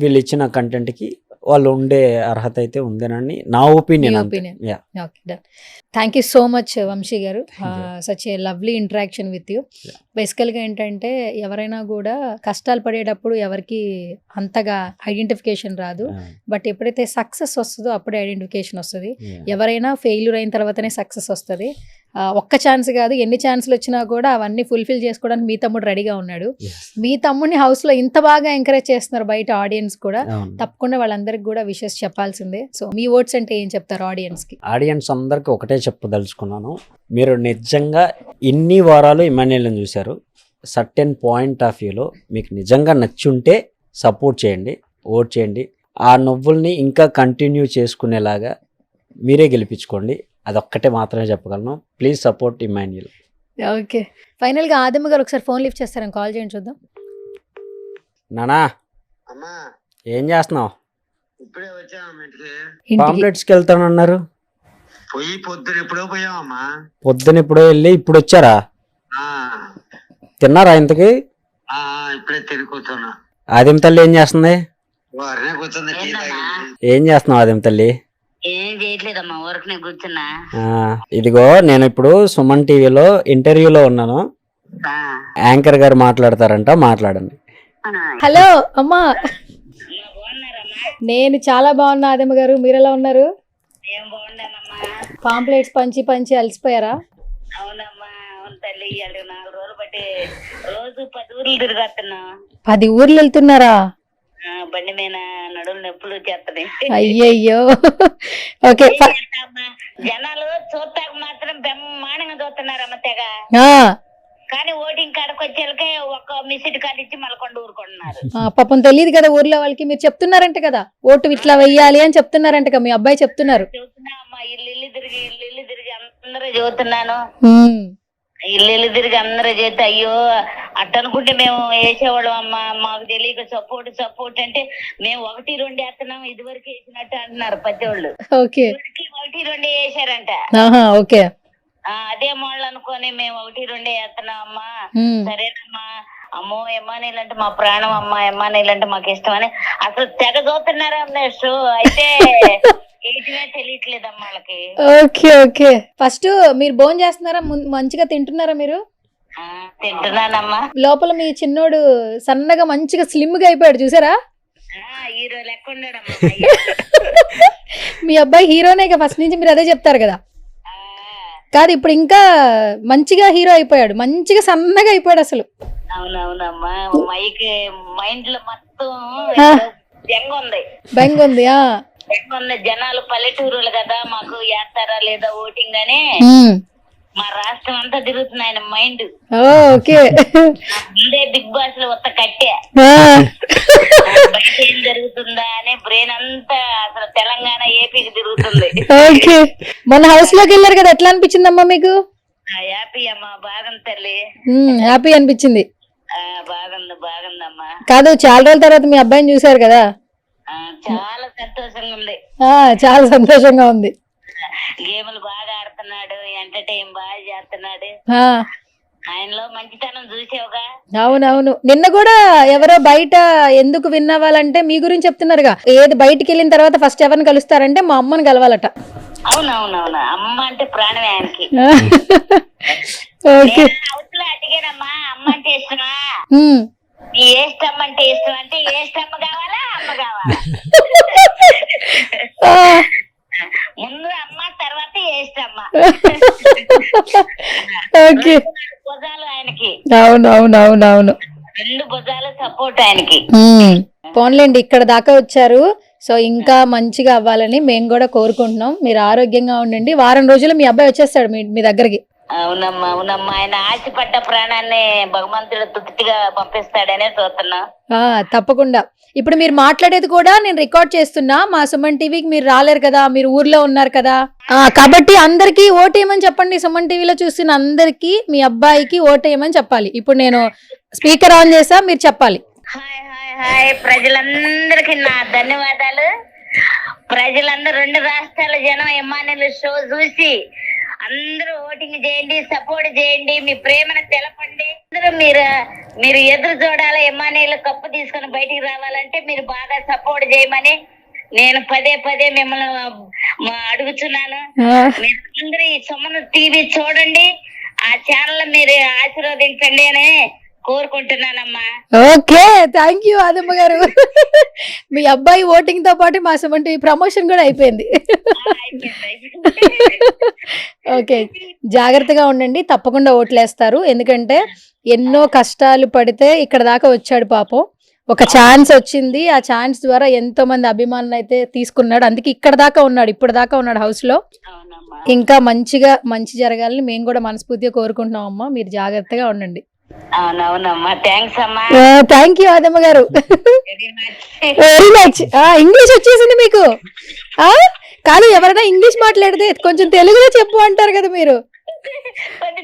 వీళ్ళు ఇచ్చిన కంటెంట్ కి వాళ్ళు ఉండే అర్హత అయితే ఉందేనని నా opinion. Thank you so much Vamsi garu, such a lovely interaction with you. బేసికల్గా ఏంటంటే ఎవరైనా కూడా కష్టాలు పడేటప్పుడు ఎవరికి అంతగా ఐడెంటిఫికేషన్ రాదు, బట్ ఎప్పుడైతే సక్సెస్ వస్తుందో అప్పుడే ఐడెంటిఫికేషన్ వస్తుంది. ఎవరైనా ఫెయిల్యూర్ అయిన తర్వాతనే సక్సెస్ వస్తుంది. ఒక్క ఛాన్స్ కాదు, ఎన్ని ఛాన్స్లు వచ్చినా కూడా అవన్నీ ఫుల్ఫిల్ చేసుకోవడానికి మీ తమ్ముడు రెడీగా ఉన్నాడు. మీ తమ్ముడిని హౌస్లో ఇంత బాగా ఎంకరేజ్ చేస్తున్నారు బయట ఆడియన్స్ కూడా, తప్పకుండా వాళ్ళందరికీ కూడా విషెస్ చెప్పాల్సిందే. సో మీ వర్డ్స్ అంటే ఏం చెప్తారు ఆడియన్స్కి? ఆడియన్స్ అందరికి ఒకటే చెప్పదలుచుకున్నాను, మీరు నిజంగా ఇన్ని వారాలు ఇమాన్యుయల్ని చూశారు, సర్టెన్ పాయింట్ ఆఫ్ వ్యూలో మీకు నిజంగా నచ్చుంటే సపోర్ట్ చేయండి, ఓట్ చేయండి. ఆ నవ్వుల్ని ఇంకా కంటిన్యూ చేసుకునేలాగా మీరే గెలిపించుకోండి, అదొక్కటే మాత్రమే చెప్పగలను. Please support Emmanuel. ఓకే. ఫైనల్గా ఆదమ్మ గారు ఒకసారి ఫోన్ లిఫ్ట్ చేస్తారని కాల్ చేయండి చూద్దాం. నానా ఏం చేస్తున్నావు? ఇప్పుడే వచ్చామా ఇంటికి. పాంప్లెట్స్కి వెళ్తానన్నారు, పొద్దున ఎప్పుడో పోయామమ్మా. పొద్దున ఎప్పుడో వెళ్ళి ఇప్పుడు వచ్చారా? తిన్నారా ఇంతకి? ఇప్పుడే తిని కూర్చున్నా. ఆదిమ తల్లి ఏం చేస్తుంది? వారినే కూర్చుంది. ఏం చేస్తున్నావు ఆదిమ తల్లి? ఏం చేయట్లేదమ్మా, ఊరికి కూర్చున్నా. ఇదిగో నేను ఇప్పుడు సుమన్ టీవీలో ఇంటర్వ్యూలో ఉన్నాను, యాంకర్ గారు మాట్లాడతారంట, మాట్లాడండి. హలో అమ్మా, నేను చాలా బాగున్నా. ఆదమ్మ గారు మీరు ఎలా ఉన్నారు? ఏం బాగుండానమ్మా. పాంప్లెట్స్ పంచి పంచి అలసిపోయారా? అవునమ్మా, అవును తల్లి. 4 రోజులు బట్టి రోజు 10 ఊర్లు తిరిగొస్తున్నా. 10 ఊర్లు వెళ్తున్నారా? బండి మీద నడులు నొప్పులు చేస్తది. అయ్యయ్యో. ఓకే. జనాలు చూస్తాక మాత్రం బ్రహ్మాండంగా చూస్తున్నారమ్మ తెగ, కానీ ఓటింగ్ కాడకు వచ్చేళ్ళకే ఒక మిసిట్ కార్డు ఇచ్చి మళ్ళీ ఊరుకుంటున్నారు. పాపం తెలియదు కదా ఊర్లో వాళ్ళకి, మీరు చెప్తున్నారంట కదా ఓటు ఇట్లా వెయ్యాలి అని చెప్తున్నారంట కదా, మీ అబ్బాయి చెప్తున్నారు. చెబుతున్నా అమ్మా, ఇల్లు తిరిగి అందరూ చదువుతున్నాను, ఇల్లు తిరిగి అందరూ చేస్తే అయ్యో అట్ట అనుకుంటే మేము వేసేవాళ్ళం అమ్మా, మాకు తెలియక సపోర్ట్ అంటే మేము 1-2 వేస్తున్నాం, ఇదివరకు వేసినట్టు అంటున్నారు ప్రతి వాళ్ళు. 1-2 వేసారంట. ఓకే. అదే వాళ్ళు అనుకోని మేము 1-2 వేస్తున్నాం అమ్మా. సరేనమ్మా, అమ్మో ఎమ్మానీలు అంటే మా ప్రాణం అమ్మా, ఎమ్మానీలు అంటే మాకు ఇష్టం అని అసలు తెగ చూస్తున్నారా అమ్మేష్. అయితే తెలియట్లేదమ్మా వాళ్ళకి. Okay okay. ఫస్ట్ మీరు భోజనం చేస్తున్నారా? మంచిగా తింటున్నారా మీరు? తింటున్నానమ్మా. లోపల మీ చిన్నోడు సన్నగా మంచిగా స్లిమ్ గా అయిపోయాడు చూసారా? హీరో లెక్క ఉన్నాడమ్మా. మీ అబ్బాయి హీరోనే ఫస్ట్ నుంచి, మీరు అదే చెప్తారు కదా. కాదు, ఇప్పుడు ఇంకా మంచిగా హీరో అయిపోయాడు, మంచిగా సన్నగా అయిపోయాడు అసలు. అవునవునమ్మా, మైండ్ లో మొత్తం బెంగ ఉంది. ఉన్న జనాలు పల్లెటూరులు కదా, మాకు వేస్తారా లేదా ఓటింగ్ అని మా రాష్ట్రం అంతా తిరుగుతుంది ఆయన మైండ్. ఓకే. ముందే బిగ్ బాస్ లో ఒక్క కట్టే బయట ఏం జరుగుతుందా అని బ్రెయిన్ అంతా అసలు తెలంగాణ ఏపీకి తిరుగుతుంది. ఓకే. మొన్న హౌస్ లోకి వెళ్ళారు కదా, ఎట్లా అనిపించిందమ్మా మీకు? హ్యాపీ అమ్మా, బాగుంది తల్లి. హ్యాపీ అనిపించింది. బాగుందమ్మా. కాదు, చాలా రోజుల తర్వాత మీ అబ్బాయిని చూసారు కదా, చాలా సంతోషంగా ఉంది. చాలా సంతోషంగా ఉంది. గేములు బాగా ఆడుతున్నాడు, ఎంటర్టైన్ బాగా చేస్తున్నాడు. ఆయనలో మంచితనం చూసావుగా. అవునవును. నిన్న కూడా ఎవరో బయట ఎందుకు విన్ అవ్వాలంటే మీ గురించి చెప్తున్నారుగా, ఏది బయటికి వెళ్ళిన తర్వాత ఫస్ట్ ఎవరిని కలుస్తారంటే మా అమ్మని కలవాలట. అవునవునవును, అమ్మ అంటే ప్రాణమే ఆయనకి. అవతల అడిగానమ్మా, అమ్మ అంటే ఇష్టమా, నీ ఏష్టమ్మ అంటే ఇష్టం అంటే ఏష్టమ్మ కావాలా అమ్మ కావాలా? ముందు అమ్మ తర్వాత ఏష్టమ్మ. భుజాలు ఆయనకి. అవునవునవునవును. 2 భుజాలు సపోర్ట్ ఆయనకి. పోన్లేండి, ఇక్కడ దాకా వచ్చారు. సో ఇంకా మంచిగా అవ్వాలని మేము కూడా కోరుకుంటున్నాం. మీరు ఆరోగ్యంగా ఉండండి. వారం రోజులు మీ అబ్బాయి వచ్చేస్తాడు మీ దగ్గరికి. అవునమ్మా అవునమ్మా, ఆయన ఆశపడ్డ ప్రాణాన్ని భగవంతుడు తృప్తిగా పంపిస్తాడనే చూస్తున్నా. తప్పకుండా. ఇప్పుడు మీరు మాట్లాడేది కూడా నేను రికార్డ్ చేస్తున్నా. మా సుమన్ టీవీకి మీరు రాలేరు కదా, మీరు ఊర్లో ఉన్నారు కదా, కాబట్టి అందరికి ఓటేయమని చెప్పండి. సుమన్ టీవీలో చూసిన అందరికి మీ అబ్బాయికి ఓటేయమని చెప్పాలి. ఇప్పుడు నేను స్పీకర్ ఆన్ చేసా, మీరు చెప్పాలి. హాయ్ హాయ్ హాయ్, ప్రజలందరికీ నా ధన్యవాదాలు. ప్రజలందరూ 2 రాష్ట్రాల జనం ఎమ్మాన్యుల్ షో చూసి అందరూ ఓటింగ్ చేయండి, సపోర్ట్ చేయండి, మీ ప్రేమను తెలపండి. అందరూ మీరు ఎదురు చూడాలి. ఎమ్మాన్యుల్ కప్పు తీసుకొని బయటికి రావాలంటే మీరు బాగా సపోర్ట్ చేయమని నేను పదే మిమ్మల్ని అడుగుతున్నాను. మీరందరూ ఈ సుమన్ టీవీ చూడండి, ఆ ఛానల్ మీరు ఆశీర్వదించండి అని కోరుకుంటున్నానమ్మా. ఓకే, థ్యాంక్ యూ ఆదమ్మ గారు. మీ అబ్బాయి ఓటింగ్ తో పాటు మా సుమన్ టీవీ ప్రమోషన్ కూడా అయిపోయింది. ఓకే, జాగ్రత్తగా ఉండండి. తప్పకుండా ఓట్లేస్తారు. ఎందుకంటే ఎన్నో కష్టాలు పడితే ఇక్కడ దాకా వచ్చాడు పాపం. ఒక ఛాన్స్ వచ్చింది, ఆ ఛాన్స్ ద్వారా ఎంతో మంది అభిమానులు అయితే తీసుకున్నాడు. అందుకే ఇక్కడ దాకా ఉన్నాడు, ఇప్పుడు దాకా ఉన్నాడు హౌస్ లో. ఇంకా మంచి జరగాలని మేము కూడా మనస్ఫూర్తిగా కోరుకుంటున్నాం అమ్మా. మీరు జాగ్రత్తగా ఉండండి. అవునవునమ్మా, థ్యాంక్స్ అమ్మా. థ్యాంక్ యూ ఆదమ్మ గారు. Very much. ఇంగ్లీష్ వచ్చేసింది మీకు? కాదు, ఎవరైనా ఇంగ్లీష్ మాట్లాడితే కొంచెం తెలుగులో చెప్పు అంటారు కదా మీరు.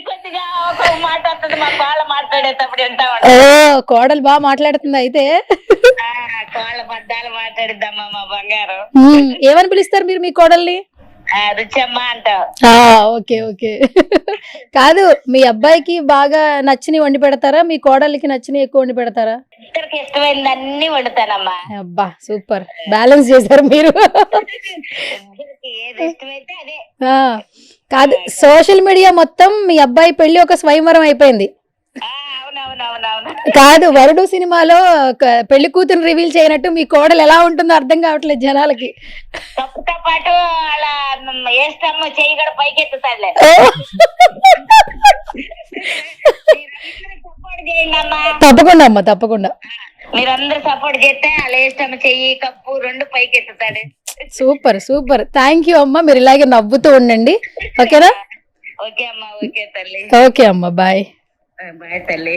కొద్దిగా మాట్లాడుతుంది, మా కోళ్ళ మాట్లాడేటప్పుడు కోడలు బాగా మాట్లాడుతుంది అయితే. కోళ్ళ బద్దాలు మాట్లాడిద్దమ్మా మా బంగారం. ఏమని పిలుస్తారు మీరు మీ కోడల్ని? రుచమ్మ అంటావు. Okay okay. కాదు, మీ అబ్బాయికి బాగా నచ్చినవి వండి పెడతారా, మీ కోడలికి నచ్చినవి ఎక్కువ వండి పెడతారా? ఇద్దరికి ఇష్టమైంది అన్ని వండుతానమ్మా. అబ్బా సూపర్, బ్యాలెన్స్ చేశారు మీరు. ఏది ఇష్టమైతే అదే. కాదు, సోషల్ మీడియా మొత్తం మీ అబ్బాయి పెళ్లి ఒక స్వయంవరం అయిపోయింది. కాదు, వరుడు సినిమాలో పెళ్లి కూతురు రివీల్ చేయనట్టు మీ కోడలు ఎలా ఉంటుందో అర్థం కావట్లేదు జనాలకి. తప్పుతో పాటు అలా వేస్తాము, చెయ్యి కూడా పైకెత్తుతాడులే. సపోర్ట్ చేయండి అమ్మా. తప్పకుండా అమ్మా, తప్పకుండా. మీరందరూ సపోర్ట్ చేస్తే అలా వేస్తాము, చెయ్యి కప్పు 2 పైకెత్తుతాడు. సూపర్ సూపర్, థ్యాంక్ యూ అమ్మా. మీరు ఇలాగే నవ్వుతూ ఉండండి, ఓకేనా? ఓకే అమ్మా. ఓకే తల్లి. ఓకే అమ్మా, బాయ్. బాయ్ తల్లి.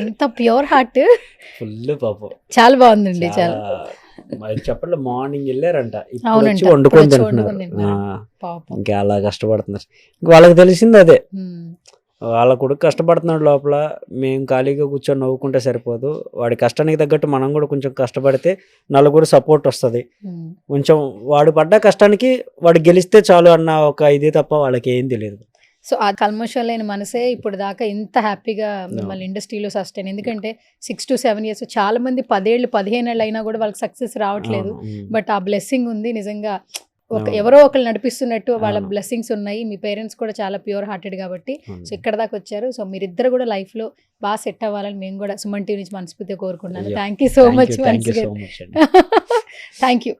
ఎంత ప్యూర్ హార్ట్. ఫుల్ పాపం, చాలా బాగుందండి. చాలా చెప్పండి. మార్నింగ్ వెళ్ళారంట, ఇప్పుడు వచ్చి వండుకొని తింటున్నారు. ఇంకా అలా కష్టపడుతున్నారు. వాళ్ళకి తెలిసింది అదే, వాళ్ళ కొడుకు కష్టపడుతున్నాడు లోపల. మేము ఖాళీగా కూర్చొని నవ్వుకుంటే సరిపోదు. వాడి కష్టానికి తగ్గట్టు మనం కూడా కొంచెం కష్టపడితే నలుగురు సపోర్ట్ వస్తుంది. కొంచెం వాడు పడ్డ కష్టానికి వాడు గెలిస్తే చాలు అన్న ఒక ఇది తప్ప వాళ్ళకి ఏం తెలియదు. సో ఆ కల్మషం లేని మనసే ఇప్పుడు దాకా ఇంత హ్యాపీగా మిమ్మల్ని ఇండస్ట్రీలో సస్టైన్. ఎందుకంటే 6 to 7 years, చాలా మంది 10 ఏళ్ళు 15 ఏళ్ళు అయినా కూడా వాళ్ళకి సక్సెస్ రావట్లేదు. బట్ ఆ బ్లెస్సింగ్ ఉంది నిజంగా. ఎవరో ఒకరు నడిపిస్తున్నట్టు వాళ్ళ బ్లెస్సింగ్స్ ఉన్నాయి. మీ పేరెంట్స్ కూడా చాలా ప్యూర్ హార్టెడ్ కాబట్టి సో ఇక్కడ దాకా వచ్చారు. సో మీరిద్దరు కూడా లైఫ్ లో బాగా సెట్ అవ్వాలని మేము కూడా సుమన్ టీవీ నుంచి మనస్ఫూర్తిగా కోరుకుంటున్నాను. Thank you so much. Thank you.